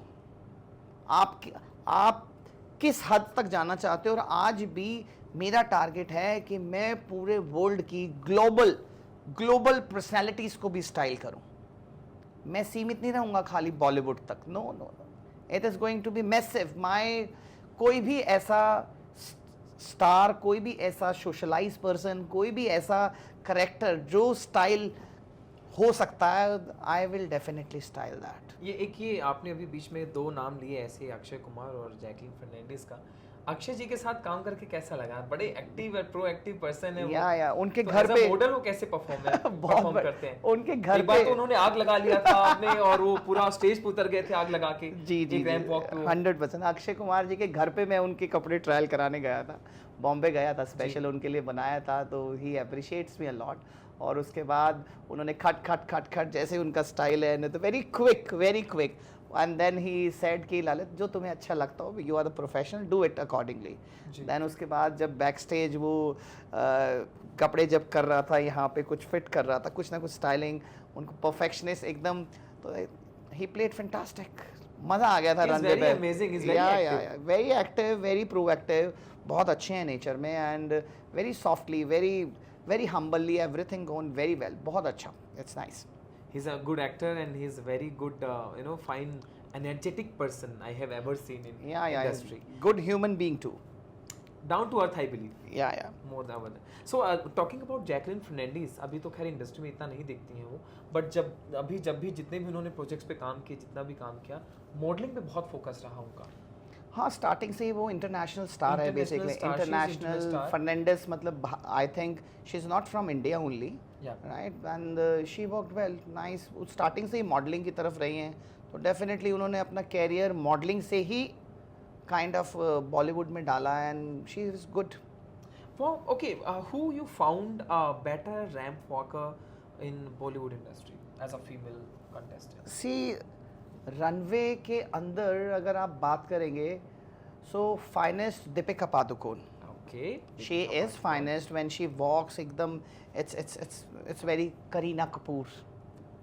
आप किस हद तक जाना चाहते हो। और आज भी मेरा टारगेट है कि मैं पूरे वर्ल्ड की ग्लोबल पर्सनालिटीज़ को भी स्टाइल करूं। मैं सीमित नहीं रहूंगा खाली बॉलीवुड तक। No, it is going to be massive. कोई भी ऐसा स्टार, कोई भी ऐसा सोशलाइज पर्सन, कोई भी ऐसा करेक्टर जो स्टाइल हो सकता है, I will definitely style that. ये आपने अभी बीच में 2 नाम लिए ऐसे, अक्षय कुमार और जैकलिन फर्नांडिस का। अक्षय जी के साथ काम करके कैसा लगा? बड़े एक्टिव और प्रोएक्टिव पर्सन है वो। या उनके तो घर पे मॉडल वो कैसे परफॉर्म करते हैं? उनके घर पे तो उन्होंने आग लगा लिया था आपने, और वो पूरा स्टेज पे उतर गए थे आग लगा के। जी 100%। अक्षय कुमार जी के घर पे मैं उनके कपड़े ट्रायल कराने गया था, बॉम्बे गया था, स्पेशल उनके लिए बनाया था। तो ही अप्रिशिएट्स मी अ लॉट। और उसके बाद उन्होंने खट जैसे उनका स्टाइल है, तो very quick. And then he said कि ललित, जो तुम्हें अच्छा लगता हो, you are the professional, do it accordingly. Then उसके बाद जब बैक स्टेज वो कपड़े जब कर रहा था, यहाँ पे कुछ फिट कर रहा था, कुछ ना कुछ स्टाइलिंग, उनको परफेक्शनिस्ट एकदम, तो ही प्लेड फैंटास्टिक। मज़ा आ गया था रन पे। वेरी एक्टिव, वेरी प्रोएक्टिव, बहुत अच्छे हैं नेचर में, and very softly, very humbly, everything gone very well. बहुत अच्छा, it's nice. He's a good actor and he's very good, fine energetic person I have ever seen in Yeah, industry. Good human being too. Down to earth, I believe. Yeah. More than other. So talking about Jacqueline Fernandez, अभी तो खैर industry में इतना नहीं दिखती हैं वो, but जब भी जितने भी उन्होंने प्रोजेक्ट्स पे काम किए, जितना भी काम किया, मॉडलिंग पे बहुत फोकस रहा उनका. हाँ, स्टार्टिंग से ही वो इंटरनेशनल स्टार है बेसिकली. इंटरनेशनल फर्नांडिस मतलब I think she is not from India only, right, and she worked well, nice. Starting से ही मॉडलिंग की तरफ रही हैं, तो डेफिनेटली उन्होंने अपना कैरियर मॉडलिंग से ही काइंड ऑफ बॉलीवुड में डाला, and she is good. Well, okay, who you found a better ramp walker in Bollywood industry as a female contestant? See runway के अंदर अगर आप बात करेंगे, so finest Deepika Padukone. Okay. She is finest when she walks एकदम. It's very Kareena Kapoor.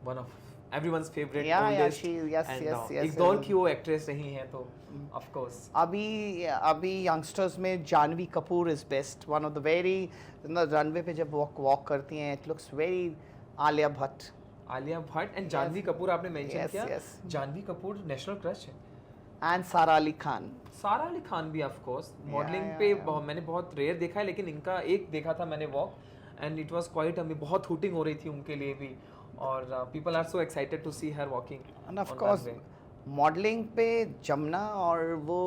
One of everyone's favorite. Yeah, oldest, she, yes, and, yes. एक दौर की वो एक्ट्रेस रही हैं तो of course. अभी यंगस्टर्स में Janhvi Kapoor is best. One of the very runway पे जब वॉक करती हैं, it looks very Alia Bhatt. Alia Bhatt and Janhvi Kapoor आपने मेंशन Yes, किया. yes. Janhvi Kapoor national crush है. एंड सारा अली खान. सारा अली खान भी ऑफ कोर्स मॉडलिंग yeah, पे yeah. मैंने बहुत रेयर देखा है, लेकिन इनका एक देखा था मैंने walk, and it was quite amazing. बहुत हूटिंग हो रही थी उनके लिए भी, और people are so excited to see her walking. And of course modelling पे जमुना और वो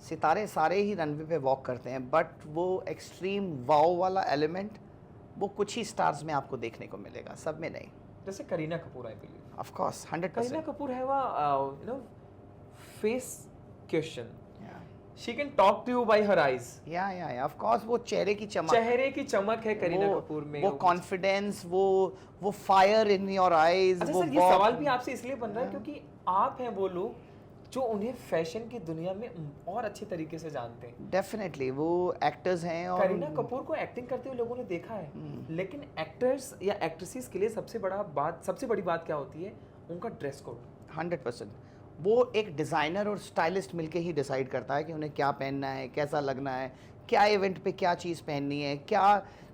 सितारे सारे ही रनवे पे वॉक करते हैं, बट वो एक्सट्रीम वाओ वाला एलिमेंट वो कुछ ही स्टार्स में आपको देखने को मिलेगा, सब में नहीं. जैसे Kareena Kapoor I believe. Of course 100%. Kareena Kapoor है वो you know face question. She can talk to you by her eyes. या ऑफ कोर्स वो चेहरे की चमक है करीना कपूर में. वो कॉन्फिडेंस, वो फायर इन योर आईज. अच्छा सर, ये सवाल भी आपसे इसलिए बन रहा है क्योंकि आप हैं वो लोग जो उन्हें फैशन की दुनिया में और अच्छे तरीके से जानते हैं. डेफिनेटली वो एक्टर्स हैं. और करीना कपूर को एक्टिंग करते हुए लोगों ने देखा है, लेकिन एक्टर्स या एक्ट्रेसेस के लिए सबसे बड़ी बात क्या होती है? उनका ड्रेस कोड. 100%. वो एक डिज़ाइनर और स्टाइलिस्ट मिलके ही डिसाइड करता है कि उन्हें क्या पहनना है, कैसा लगना है, क्या इवेंट पे क्या चीज़ पहननी है, क्या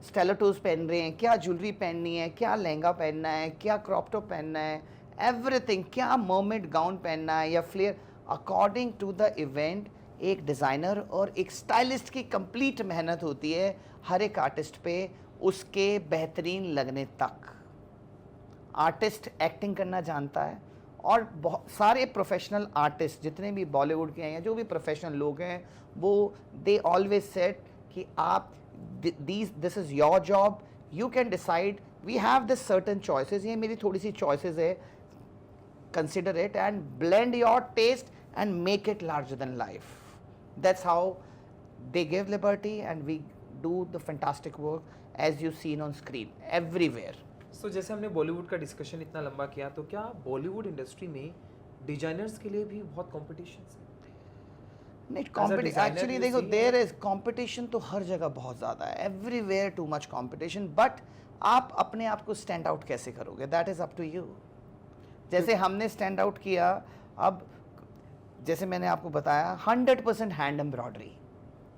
स्टेलेटोज पहन रहे हैं, क्या ज्वेलरी पहननी है, क्या लहंगा पहनना है, क्या क्रॉप टॉप पहनना है, एवरीथिंग, क्या मर्मेड गाउन पहनना है या flare, according to the event. एक डिज़ाइनर और एक स्टाइलिस्ट की कंप्लीट मेहनत होती है हर एक आर्टिस्ट पे, उसके बेहतरीन लगने तक. आर्टिस्ट एक्टिंग करना जानता है, और बहुत सारे प्रोफेशनल आर्टिस्ट जितने भी बॉलीवुड के हैं या जो भी प्रोफेशनल लोग हैं, वो दे ऑलवेज सेट कि आप this is your job, you can decide, we have this certain choices, ये मेरी थोड़ी सी चॉइसेस है, consider it and blend your taste and make it larger than life. That's how they give liberty and we do the fantastic work as you seen on screen everywhere. So जैसे हमने बॉलीवुड का discussion इतना लंबा किया, तो क्या Bollywood industry में designers के लिए भी बहुत कॉम्पिटिशन है? नहीं, कॉम्पिटिशन एक्चुअली देखो, देयर इज कॉम्पिटिशन तो हर जगह बहुत ज़्यादा है, everywhere too much competition, but आप अपने आप को स्टैंड आउट कैसे करोगे, that is up to you. जैसे हमने स्टैंड आउट किया, अब जैसे मैंने आपको बताया 100% hand embroidery,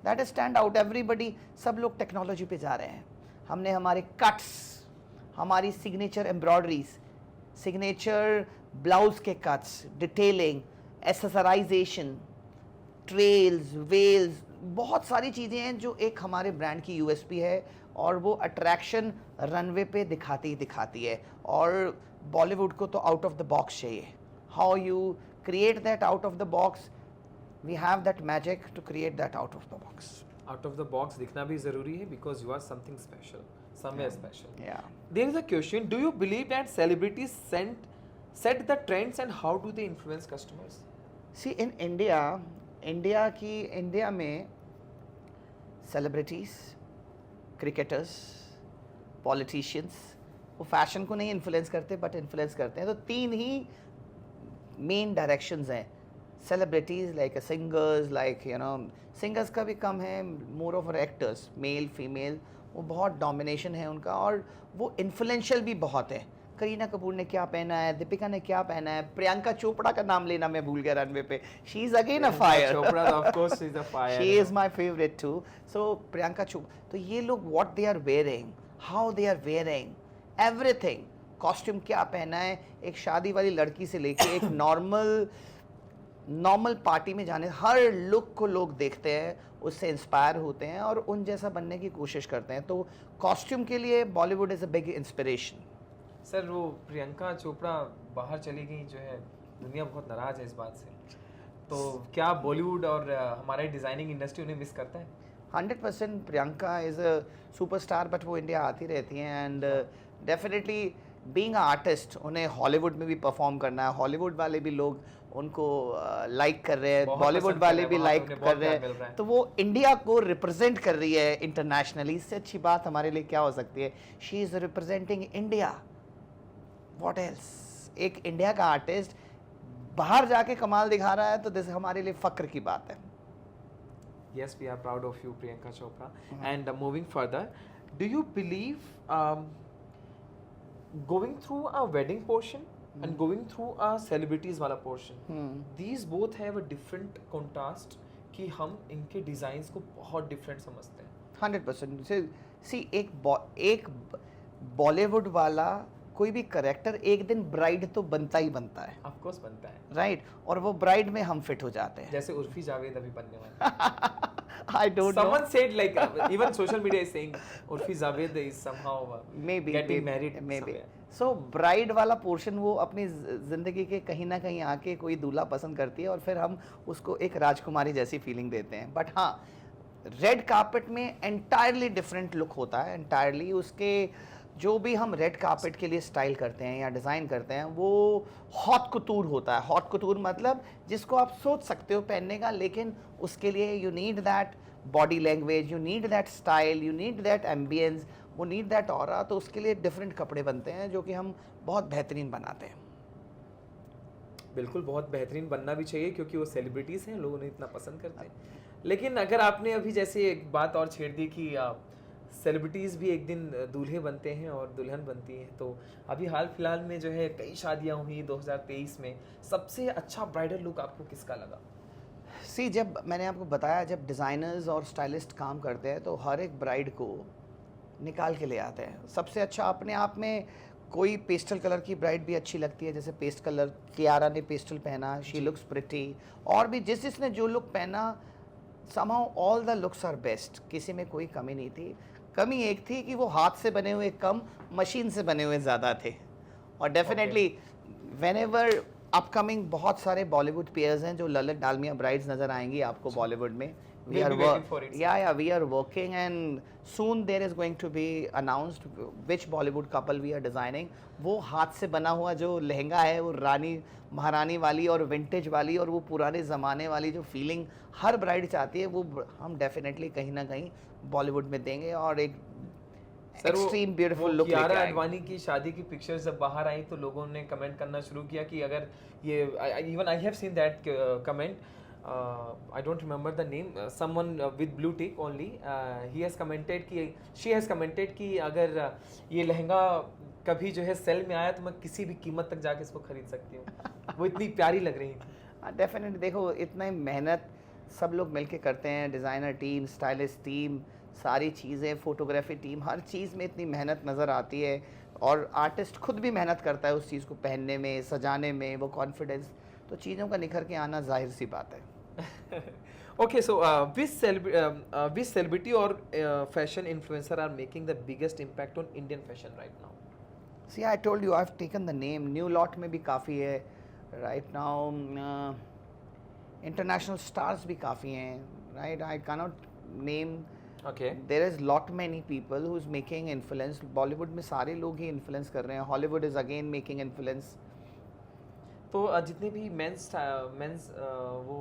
that is stand out. Everybody, सब लोग टेक्नोलॉजी पे जा रहे हैं. हमने हमारे कट्स, हमारी सिग्नेचर एम्ब्रॉयडरीज, सिग्नेचर ब्लाउज के कट्स, डिटेलिंग, एसेसराइजेशन, ट्रेल्स, वेल्स, बहुत सारी चीज़ें हैं जो एक हमारे ब्रांड की यूएसपी है, और वो अट्रैक्शन रनवे पे दिखाती है. और बॉलीवुड को तो आउट ऑफ द बॉक्स चाहिए. How you create that out of the box, we have that magic to create that out of the box. Out of the box दिखना भी ज़रूरी है, because you are something special, somewhere special. Yeah. There is a question, do you believe that celebrities set the trends and how do they influence customers? See, in India में celebrities, cricketers, politicians वो fashion को नहीं influence करते but influence करते हैं. तो 3 ही main directions हैं. Celebrities like singers, like you know, singers का भी कम है, more of actors, male female, वो बहुत डोमिनेशन है उनका, और वो इन्फ्लुएंशियल भी बहुत है. करीना कपूर ने क्या पहना है, दीपिका ने क्या पहना है, प्रियंका चोपड़ा का नाम लेना मैं भूल गया रनवे पे. She is again a fire. Chopra of course is a fire. She is my favourite too. So Priyanka Chopra, तो ये लोग what they are wearing, how they are wearing, everything, costume क्या पहना है, एक शादी वाली लड़की से लेके एक नॉर्मल नॉर्मल पार्टी में जाने, हर लुक को लोग देखते हैं, उससे इंस्पायर होते हैं और उन जैसा बनने की कोशिश करते हैं। तो कॉस्ट्यूम के लिए Bollywood is a big inspiration. Sir वो प्रियंका चोपड़ा बाहर चली गई जो है, दुनिया बहुत नाराज है इस बात से, तो क्या बॉलीवुड और हमारे डिज़ाइनिंग इंडस्ट्री उन्हें मिस करता है? 100% Priyanka is a superstar, but वो इंडिया आती रहती हैं and definitely being a artist उन्हें हॉलीवुड में भी परफॉर्म करना है। हॉलीवुड वाले भी लोग उनको लाइक कर रहे हैं, बहुत बॉलीवुड पसंद कर वाले रहे हैं, भी वहाँ पे लाइक उन्हें कर बहुत रहे प्यार मिल रहा हैं, है। तो वो इंडिया को रिप्रेजेंट कर रही है इंटरनेशनली। इससे अच्छी बात हमारे लिए क्या हो सकती है? She is representing India, what else. एक इंडिया का आर्टिस्ट बाहर जाके कमाल दिखा रहा है, तो दिस हमारे लिए फ़क्र की बात है। Yes, we are proud of you, Priyanka Chopra. And moving further, do you believe going through a wedding portion and going through a celebrities वाला portion, these both have a different contrast कि हम इनके designs को बहुत different समझते हैं? 100%। सी एक बॉलीवुड वाला कोई भी करेक्टर एक दिन ब्राइड तो बनता ही बनता है, Of course बनता है, राइट? और वो ब्राइड में हम फिट हो जाते हैं। जैसे उर्फी जावेद अभी बनने वाली। I don't know, Someone said like even social media is saying Urfi Javed is somehow getting married somewhere. So bride वाला पोर्शन वो अपनी जिंदगी के कहीं ना कहीं आके कोई दूल्हा पसंद करती है और फिर हम उसको एक राजकुमारी जैसी फीलिंग देते हैं। बट हाँ, रेड कार्पेट में एंटायरली डिफरेंट लुक होता है। एंटायरली उसके जो भी हम रेड कार्पेट के लिए स्टाइल करते हैं या डिज़ाइन करते हैं, वो हॉट कुतूर होता है। हॉट कुतूर मतलब जिसको आप सोच सकते हो पहनने का, लेकिन उसके लिए you need that body language, you need that style, you need that ambience, वो नीड दैट ऑरा। तो उसके लिए डिफरेंट कपड़े बनते हैं जो कि हम बहुत बेहतरीन बनाते हैं। बिल्कुल, बहुत बेहतरीन बनना भी चाहिए क्योंकि वो सेलिब्रिटीज़ हैं, लोग उन्हें इतना पसंद करते हैं। लेकिन अगर आपने अभी जैसे एक बात और छेड़ दी कि सेलिब्रिटीज़ भी एक दिन दूल्हे बनते हैं और दुल्हन बनती हैं, तो अभी हाल फिलहाल में जो है कई शादियां हुई 2023 में, सबसे अच्छा ब्राइडल लुक आपको किसका लगा? सी, जब मैंने आपको बताया, जब डिज़ाइनर्स और स्टाइलिस्ट काम करते हैं तो हर एक ब्राइड को निकाल के ले आते हैं। सबसे अच्छा अपने आप में कोई पेस्टल कलर की ब्राइड भी अच्छी लगती है, जैसे पेस्ट कलर कियारा ने पेस्टल पहना, शी लुक्स प्रिटी। और भी जिसने जो लुक पहना, somehow all the looks are best, किसी में कोई कमी नहीं थी। कमी एक थी कि वो हाथ से बने हुए कम, मशीन से बने हुए ज़्यादा थे। और डेफिनेटली वेन एवर अपकमिंग बहुत सारे बॉलीवुड पेयर्स हैं जो ललित डालमिया ब्राइड्स नज़र आएंगी आपको बॉलीवुड में। we are we are working and soon there is going to be announced which Bollywood couple we are designing। वो हाथ से बना हुआ जो लहंगा है, वो रानी महारानी वाली और विंटेज वाली और वो पुराने ज़माने वाली जो फीलिंग हर ब्राइड चाहती है, वो हम डेफिनेटली कहीं ना कहीं बॉलीवुड में देंगे और एक एक्सट्रीम ब्यूटीफुल लुक लेके आएंगे। कियारा आडवाणी की शादी की पिक्चर्स जब बाहर आई तो लोगों ने कमेंट करना शुरू किया कि अगर ये, even I have seen that comment, I don't remember the name, someone with blue tick only, he has commented कि she has commented कि अगर ये लहंगा कभी जो है सेल में आया तो मैं किसी भी कीमत तक जाके इसको खरीद सकती हूँ। वो इतनी प्यारी लग रही थी। डेफिनेटली, देखो इतना मेहनत सब लोग मिलके करते हैं, डिज़ाइनर टीम, स्टाइलिस्ट टीम, सारी चीज़ें, फोटोग्राफी टीम, हर चीज़ में इतनी मेहनत नज़र आती है और आर्टिस्ट खुद भी मेहनत करता है उस चीज़ को पहनने में, सजाने में, वो कॉन्फिडेंस, तो चीज़ों का निखर के आना जाहिर सी बात है। Okay, so which celebrity or fashion influencer are making the biggest impact on Indian fashion right now? See, I told you I've taken the name, new lot में भी काफ़ी है right now, international stars भी काफ़ी हैं, right? I cannot name, Okay. there is lot many people who's making influence। Bollywood में सारे लोग ही इन्फ्लुएंस कर रहे हैं, Hollywood is again making influence. तो जितने भी मेंस वो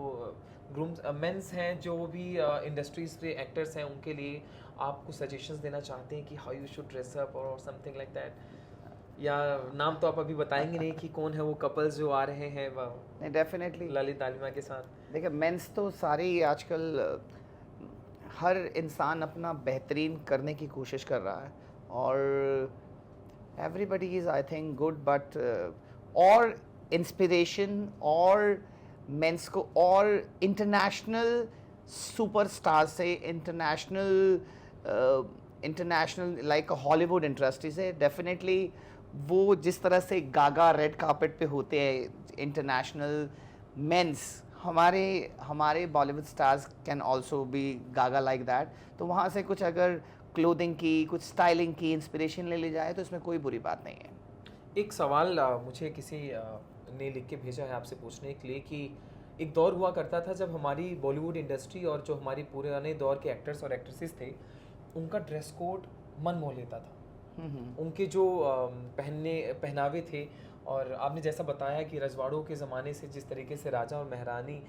ग्रूम्स मेंस हैं, जो भी इंडस्ट्रीज के एक्टर्स हैं, उनके लिए आप कुछ सजेशंस देना चाहते हैं कि how you should dress up और समथिंग लाइक दैट, या नाम तो आप अभी बताएंगे नहीं कि कौन है वो कपल्स जो आ रहे हैं? नहीं, डेफिनेटली ललित डालमिया के साथ। देखिए, मेंस तो सारे ही आजकल हर इंसान अपना बेहतरीन करने की कोशिश कर रहा है और everybody is I think good, but और इंस्पिरेशन और मेंस को और इंटरनेशनल सुपरस्टार से, इंटरनेशनल लाइक हॉलीवुड इंडस्ट्री से, डेफिनेटली वो जिस तरह से गागा रेड कार्पेट पे होते हैं इंटरनेशनल मेंस, हमारे हमारे Bollywood stars can also be Gaga like that, तो वहाँ से कुछ अगर क्लोथिंग की, कुछ स्टाइलिंग की इंस्पिरेशन ले ली जाए तो इसमें कोई बुरी बात नहीं है। एक सवाल मुझे किसी ने लिख के भेजा है आपसे पूछने के लिए कि एक दौर हुआ करता था जब हमारी बॉलीवुड इंडस्ट्री और जो हमारी पुराने दौर के एक्टर्स और एक्ट्रेसेस थे, उनका ड्रेस कोड मन मोह लेता था। उनके जो पहनावे थे, और आपने जैसा बताया कि रजवाड़ों के ज़माने से जिस तरीके से राजा और महारानी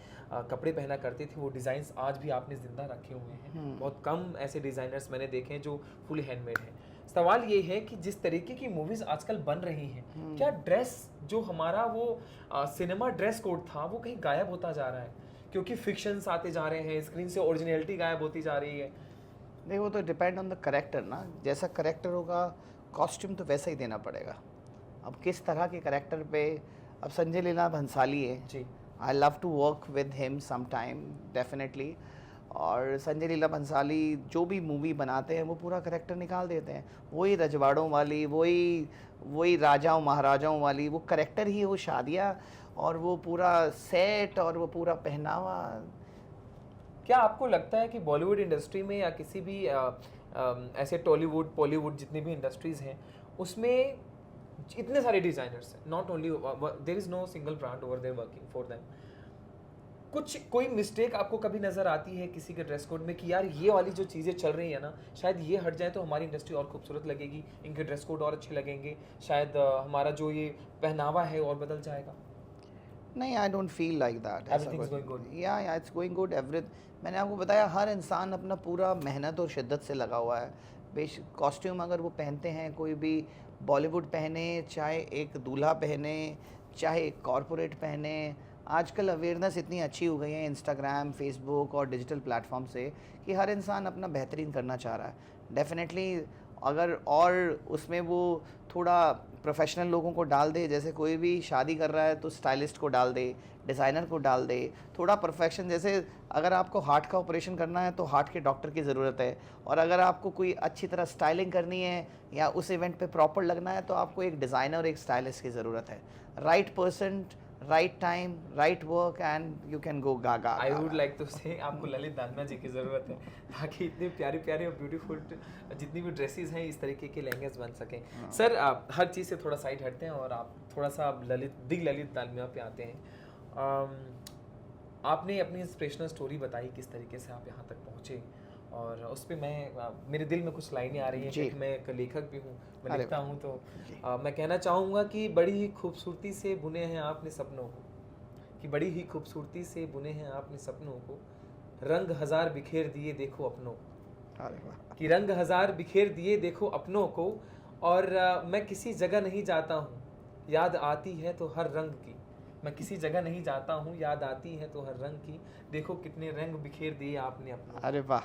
कपड़े पहना करते थे, वो डिज़ाइंस आज भी आपने ज़िंदा रखे हुए हैं। बहुत कम ऐसे डिज़ाइनर्स मैंने देखे हैं जो फुल हैंडमेड हैं। सवाल ये है कि जिस तरीके की मूवीज़ आजकल बन रही हैं, क्या ड्रेस जो हमारा वो सिनेमा ड्रेस कोड था वो कहीं गायब होता जा रहा है? क्योंकि फिक्शंस आते जा रहे हैं, स्क्रीन से ओरिजिनलिटी गायब होती जा रही है। नहीं, वो तो डिपेंड ऑन द करेक्टर ना, जैसा करेक्टर होगा कॉस्ट्यूम तो वैसा ही देना पड़ेगा। अब किस तरह के करेक्टर पे, अब संजय लीला भंसाली है जी, I love to work with him some time definitely. और संजय लीला भंसाली जो भी मूवी बनाते हैं वो पूरा करेक्टर निकाल देते हैं, वही रजवाड़ों वाली, वही राजाओं महाराजाओं वाली वो करेक्टर ही, वो शादियाँ और वो पूरा सेट और वो पूरा पहनावा। क्या आपको लगता है कि बॉलीवुड इंडस्ट्री में या किसी भी ऐसे टॉलीवुड बॉलीवुड जितनी भी इंडस्ट्रीज़ हैं उसमें इतने सारे डिज़ाइनर्स हैं, not only there is no single brand over there working for them, कोई मिस्टेक आपको कभी नज़र आती है किसी के ड्रेस कोड में कि यार ये वाली जो चीज़ें चल रही है ना, शायद ये हट जाए तो हमारी इंडस्ट्री और खूबसूरत लगेगी, इनके ड्रेस कोड और अच्छे लगेंगे, शायद हमारा जो ये पहनावा है और बदल जाएगा? नहीं, I don't feel like that. Everything's going good. या इट्स गोइंग गुड एवरी। मैंने आपको बताया हर इंसान अपना पूरा मेहनत और शिद्दत से लगा हुआ है। कॉस्ट्यूम अगर वो पहनते हैं, कोई भी बॉलीवुड पहने, चाहे एक दूल्हा पहने, चाहे एक कॉरपोरेट पहने, आजकल अवेयरनेस इतनी अच्छी हो गई है इंस्टाग्राम, फेसबुक और डिजिटल प्लेटफॉर्म से कि हर इंसान अपना बेहतरीन करना चाह रहा है। डेफिनेटली अगर और उसमें वो थोड़ा प्रोफेशनल लोगों को डाल दे, जैसे कोई भी शादी कर रहा है तो स्टाइलिस्ट को डाल दे, डिज़ाइनर को डाल दे, थोड़ा परफेक्शन, जैसे अगर आपको हार्ट का ऑपरेशन करना है तो हार्ट के डॉक्टर की ज़रूरत है, और अगर आपको कोई अच्छी तरह स्टाइलिंग करनी है या उस इवेंट पे प्रॉपर लगना है तो आपको एक डिज़ाइनर और एक स्टाइलिस्ट की ज़रूरत है। Right person, right time, right work and you can go gaga. I would like to say आपको ललित दालमिया जी की ज़रूरत है ताकि इतने प्यारे प्यारे और ब्यूटीफुल जितनी भी ड्रेसेस हैं इस तरीके के लहंगेस बन सकें। सर आप हर चीज़ से थोड़ा साइड हटते हैं और आप थोड़ा सा ललित दालमिया पे आते हैं। आपने अपनी इंस्पिरेशनल स्टोरी बताई किस तरीके से आप यहाँ तक पहुँचे, और उस पर मेरे दिल में कुछ लाइनें आ रही हैं क्योंकि मैं एक लेखक भी हूँ, मैं लिखता हूँ, तो मैं कहना चाहूँगा कि बड़ी ही खूबसूरती से बुने हैं आपने सपनों को, कि बड़ी ही खूबसूरती से बुने हैं आपने सपनों को, रंग हजार बिखेर दिए देखो अपनों को, कि रंग हजार बिखेर दिए देखो अपनों को, और मैं किसी जगह नहीं जाता हूँ याद आती है तो हर रंग की, मैं किसी जगह नहीं जाता हूँ याद आती है तो हर रंग की, देखो कितने रंग बिखेर दिए आपने अपनों। अरे वाह,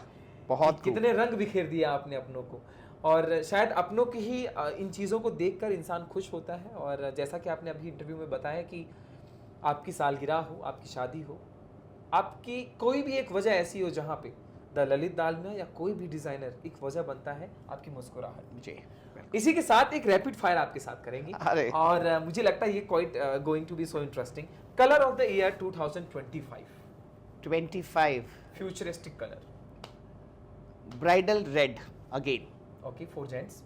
बहुत कितने रंग बिखेर दिए आपने अपनों को, और शायद अपनों की ही इन चीज़ों को देखकर इंसान खुश होता है। और जैसा कि आपने अभी इंटरव्यू में बताया कि आपकी सालगिरह हो, आपकी शादी हो, आपकी कोई भी एक वजह ऐसी हो जहाँ पे द ललित दालमिया या कोई भी डिज़ाइनर एक वजह बनता है आपकी मुस्कुराहट। जी, इसी के साथ एक रैपिड फायर आपके साथ करेंगे, और मुझे लगता है ये quite going to be so interesting. Colour of the year 2025 futuristic colour. Bridal red again. Okay, for gents.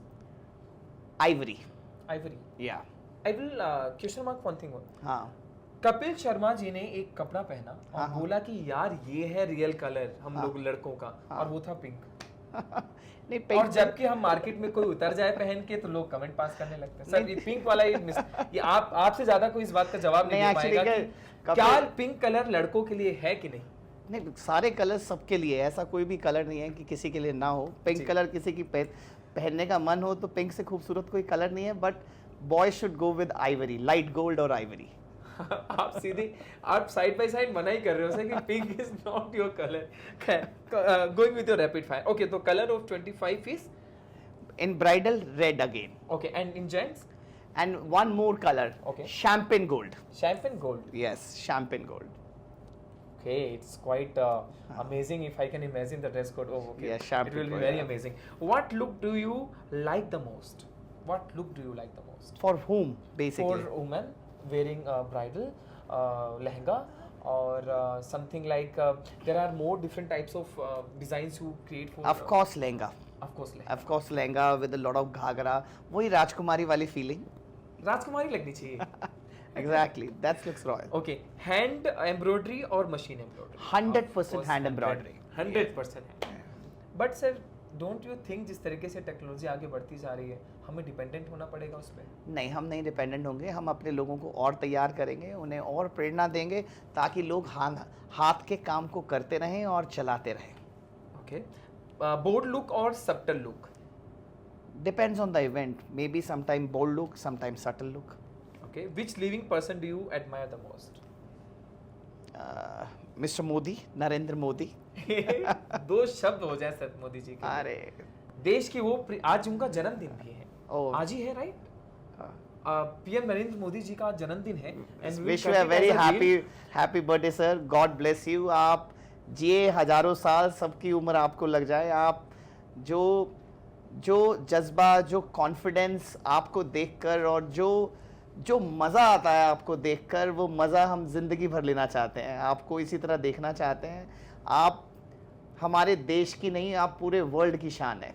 Ivory. Yeah. I will question mark one thing more. हाँ। कपिल शर्मा जी ने एक कपड़ा पहना और बोला कि यार ये है रियल कलर हम लोग लड़कों का, और वो था पिंक। नहीं, पिंक, और जबकि हम मार्केट में कोई उतर जाए पहन के तो लोग कमेंट पास करने लगते हैं, सर ये पिंक वाला ये आपसे ज्यादा कोई इस बात का जवाब नहीं दे पाएगा कि क्या पिंक कलर लड़कों के लिए है कि नहीं। नहीं, सारे कलर सबके लिए, ऐसा कोई भी कलर नहीं है कि किसी के लिए ना हो। पिंक कलर किसी की पहनने का मन हो तो पिंक से खूबसूरत कोई कलर नहीं है, but boy should go with ivory, light gold और आइवरी। आप साइड बाय साइड मना ही कर रहे हो सर कि pink is not your colour. Going with your rapid fire. Okay, तो colour of 25 is in bridal red again. Okay, and in gents and one more colour, okay, champagne gold. Yes, champagne gold. Okay, it's quite amazing if I can imagine the dress code. Oh, okay. Yeah, champagne it will be gold, very yeah. amazing. What look do you like the most? For whom, basically? For women wearing a bridal lehenga or something like there are more different types of designs you create for Of course lehenga. of course Of course lehenga with a lot of ghagra, वही राजकुमारी वाली feeling. राजकुमारी लगनी चाहिए. Exactly, that looks royal. Okay, hand embroidery or machine embroidery? 100% hand embroidery. 100% hand. But sir, don't you think जिस तरीके से technology आगे बढ़ती जा रही है, हमें डिपेंडेंट होना पड़ेगा उस पर? नहीं, हम नहीं डिपेंडेंट होंगे, हम अपने लोगों को और तैयार करेंगे, उन्हें और प्रेरणा देंगे ताकि लोग हाथ के काम को करते रहें और चलाते रहें. Okay, bold look or subtle look? Depends on the event. Maybe sometime bold look, sometimes subtle look. Okay, which living person do you admire the most? Mr. Modi, Narendra Modi. दो शब्द हो जाए सर मोदी जी के. अरे देश की वो आज उनका जन्मदिन भी है. ओह. आज ही है राइट? पीएम नरेंद्र मोदी जी का जन्मदिन है. And we wish will you cut it very as a reel. Happy birthday sir. God bless you. आप जिए हजारों साल, सबकी उम्र आपको लग जाए. आप जो जज्बा, जो कॉन्फिडेंस आपको देखकर और जो मज़ा आता है आपको देखकर, वो मज़ा हम ज़िंदगी भर लेना चाहते हैं. आपको इसी तरह देखना चाहते हैं. आप हमारे देश की नहीं, आप पूरे वर्ल्ड की शान है.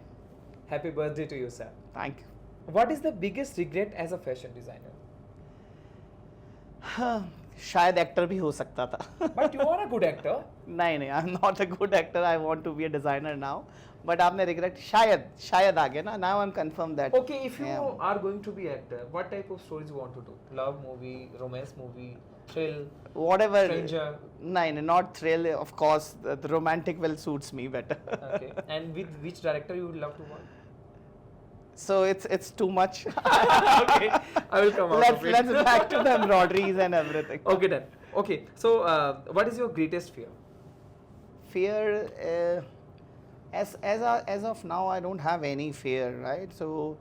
Happy birthday to you, sir. Thank you. What is the biggest regret as a fashion designer? शायद एक्टर भी हो सकता था. But you are a good actor. नहीं, I am not a good actor. I want to be a designer now. But आपने regret शायद आ गया ना. Now I am confirm that. Okay, if you are going to be actor, what type of stories you want to do? Love movie, romance movie, thrill, whatever. stranger? नहीं, not thrill. Of course, the romantic will suits me better. Okay. And with which director you would love to work? So it's too much. Okay, I will come out of it. Let's back to the embroideries and everything. Okay, done. Okay, so what is your greatest fear? Fear, as of now, I don't have any fear, right? So,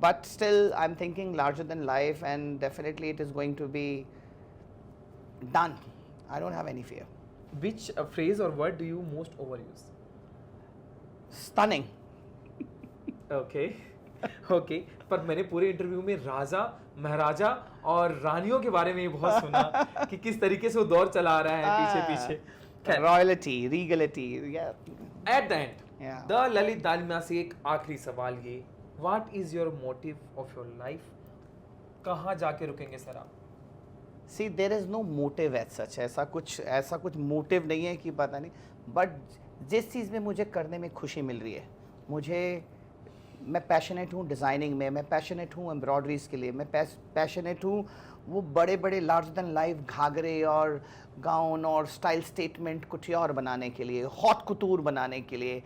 but still, I'm thinking larger than life, and definitely it is going to be done. I don't have any fear. Which phrase or word do you most overuse? Stunning. Okay. Okay, पर मैंने पूरे interview में राजा, महाराजा और रानियों के बारे में ही बहुत सुना कि किस तरीके से वो दौर चला रहा है पीछे. Royalty, regality, yeah. At the end, Yeah. the Lalit Dalmia से एक आखिरी सवाल ये, what is your motive of your life? कहाँ जाके रुकेंगे सर आप? See, there is no motive as such. ऐसा कुछ मोटिव नहीं है कि पता नहीं. बट जिस चीज़ में मुझे करने में खुशी मिल रही है, मैं पैशनेट हूँ डिज़ाइनिंग में, मैं पैशनेट हूँ एम्ब्रॉयडरीज़ के लिए, मैं पैशनेट हूँ वो बड़े बड़े लार्जर देन लाइफ घाघरे और गाउन और स्टाइल स्टेटमेंट कुटियोर बनाने के लिए, हॉट कुतूर बनाने के लिए,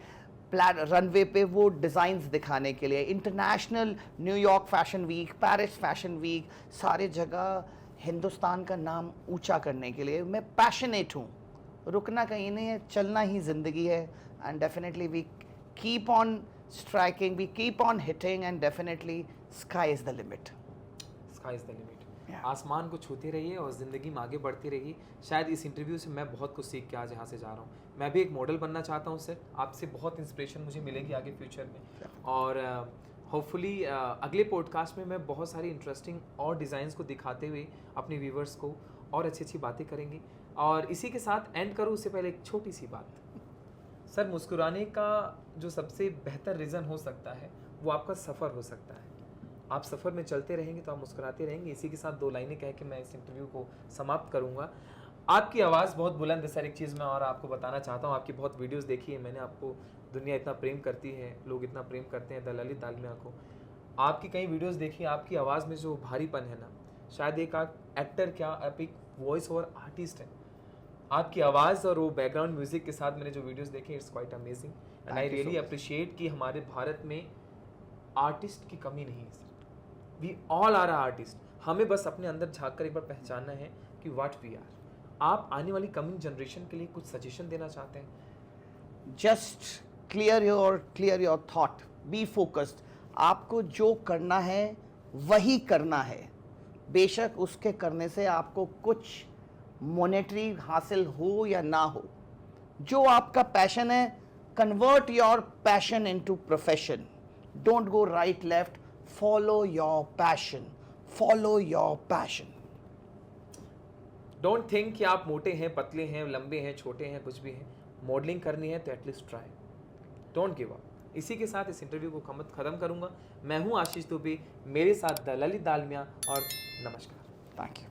रनवे पे वो डिज़ाइंस दिखाने के लिए, international New York fashion week, Paris fashion week, सारे जगह हिंदुस्तान का नाम ऊंचा करने के लिए मैं पैशनेट हूँ. रुकना कहीं नहीं है, चलना ही ज़िंदगी है. And definitely we keep on striking, we keep on hitting, and definitely sky is the limit. Sky is the limit. Yeah. आसमान को छूते रहिए और ज़िंदगी में आगे बढ़ती रहिए. शायद इस इंटरव्यू से मैं बहुत कुछ सीख के आज यहाँ से जा रहा हूँ. मैं भी एक मॉडल बनना चाहता हूँ सर. आपसे बहुत इंस्पिरेशन मुझे मिलेगी आगे फ्यूचर में. और होपफुली अगले पॉडकास्ट में मैं बहुत सारी इंटरेस्टिंग और डिज़ाइंस को दिखाते हुए अपने व्यूवर्स को और अच्छी अच्छी बातें करेंगे. और इसी के साथ एंड करूँ उससे पहले एक छोटी सी बात. सर, मुस्कुराने का जो सबसे बेहतर रीज़न हो सकता है वो आपका सफ़र हो सकता है. आप सफ़र में चलते रहेंगे तो आप मुस्कुराते रहेंगे. इसी के साथ दो लाइनें कह के मैं इस इंटरव्यू को समाप्त करूंगा. आपकी आवाज़ बहुत बुलंद है सर. एक चीज़ मैं और आपको बताना चाहता हूँ, आपकी बहुत वीडियोस देखी है मैंने. आपको दुनिया इतना प्रेम करती है, लोग इतना प्रेम करते हैं द ललित दालमिया को. आपकी कई वीडियोज़ देखी, आपकी आवाज़ में जो भारीपन है ना, शायद एक एक्टर क्या, आप एक वॉइस ओवर आर्टिस्ट हैं. आपकी आवाज़ और वो बैकग्राउंड म्यूजिक के साथ मैंने जो वीडियोस देखे, it's quite amazing. And I really appreciate कि हमारे भारत में आर्टिस्ट की कमी नहीं है sir. We all are artist. हमें बस अपने अंदर झांक कर एक बार पहचानना है कि व्हाट वी आर. आप आने वाली कमिंग जनरेशन के लिए कुछ सजेशन देना चाहते हैं? Just clear your thought, be focused. आपको जो करना है वही करना है. बेशक उसके करने से आपको कुछ मॉनेटरी हासिल हो या ना हो. जो आपका पैशन है, convert your passion into profession. Don't go right left, follow your passion. Don't think कि आप मोटे हैं, पतले हैं, लंबे हैं, छोटे हैं, कुछ भी हैं. मॉडलिंग करनी है तो at least try. Don't give up. इसी के साथ इस इंटरव्यू को खत्म करूंगा. मैं हूं आशीष दुबे, मेरे साथ ललित दालमिया, और नमस्कार. Thank you.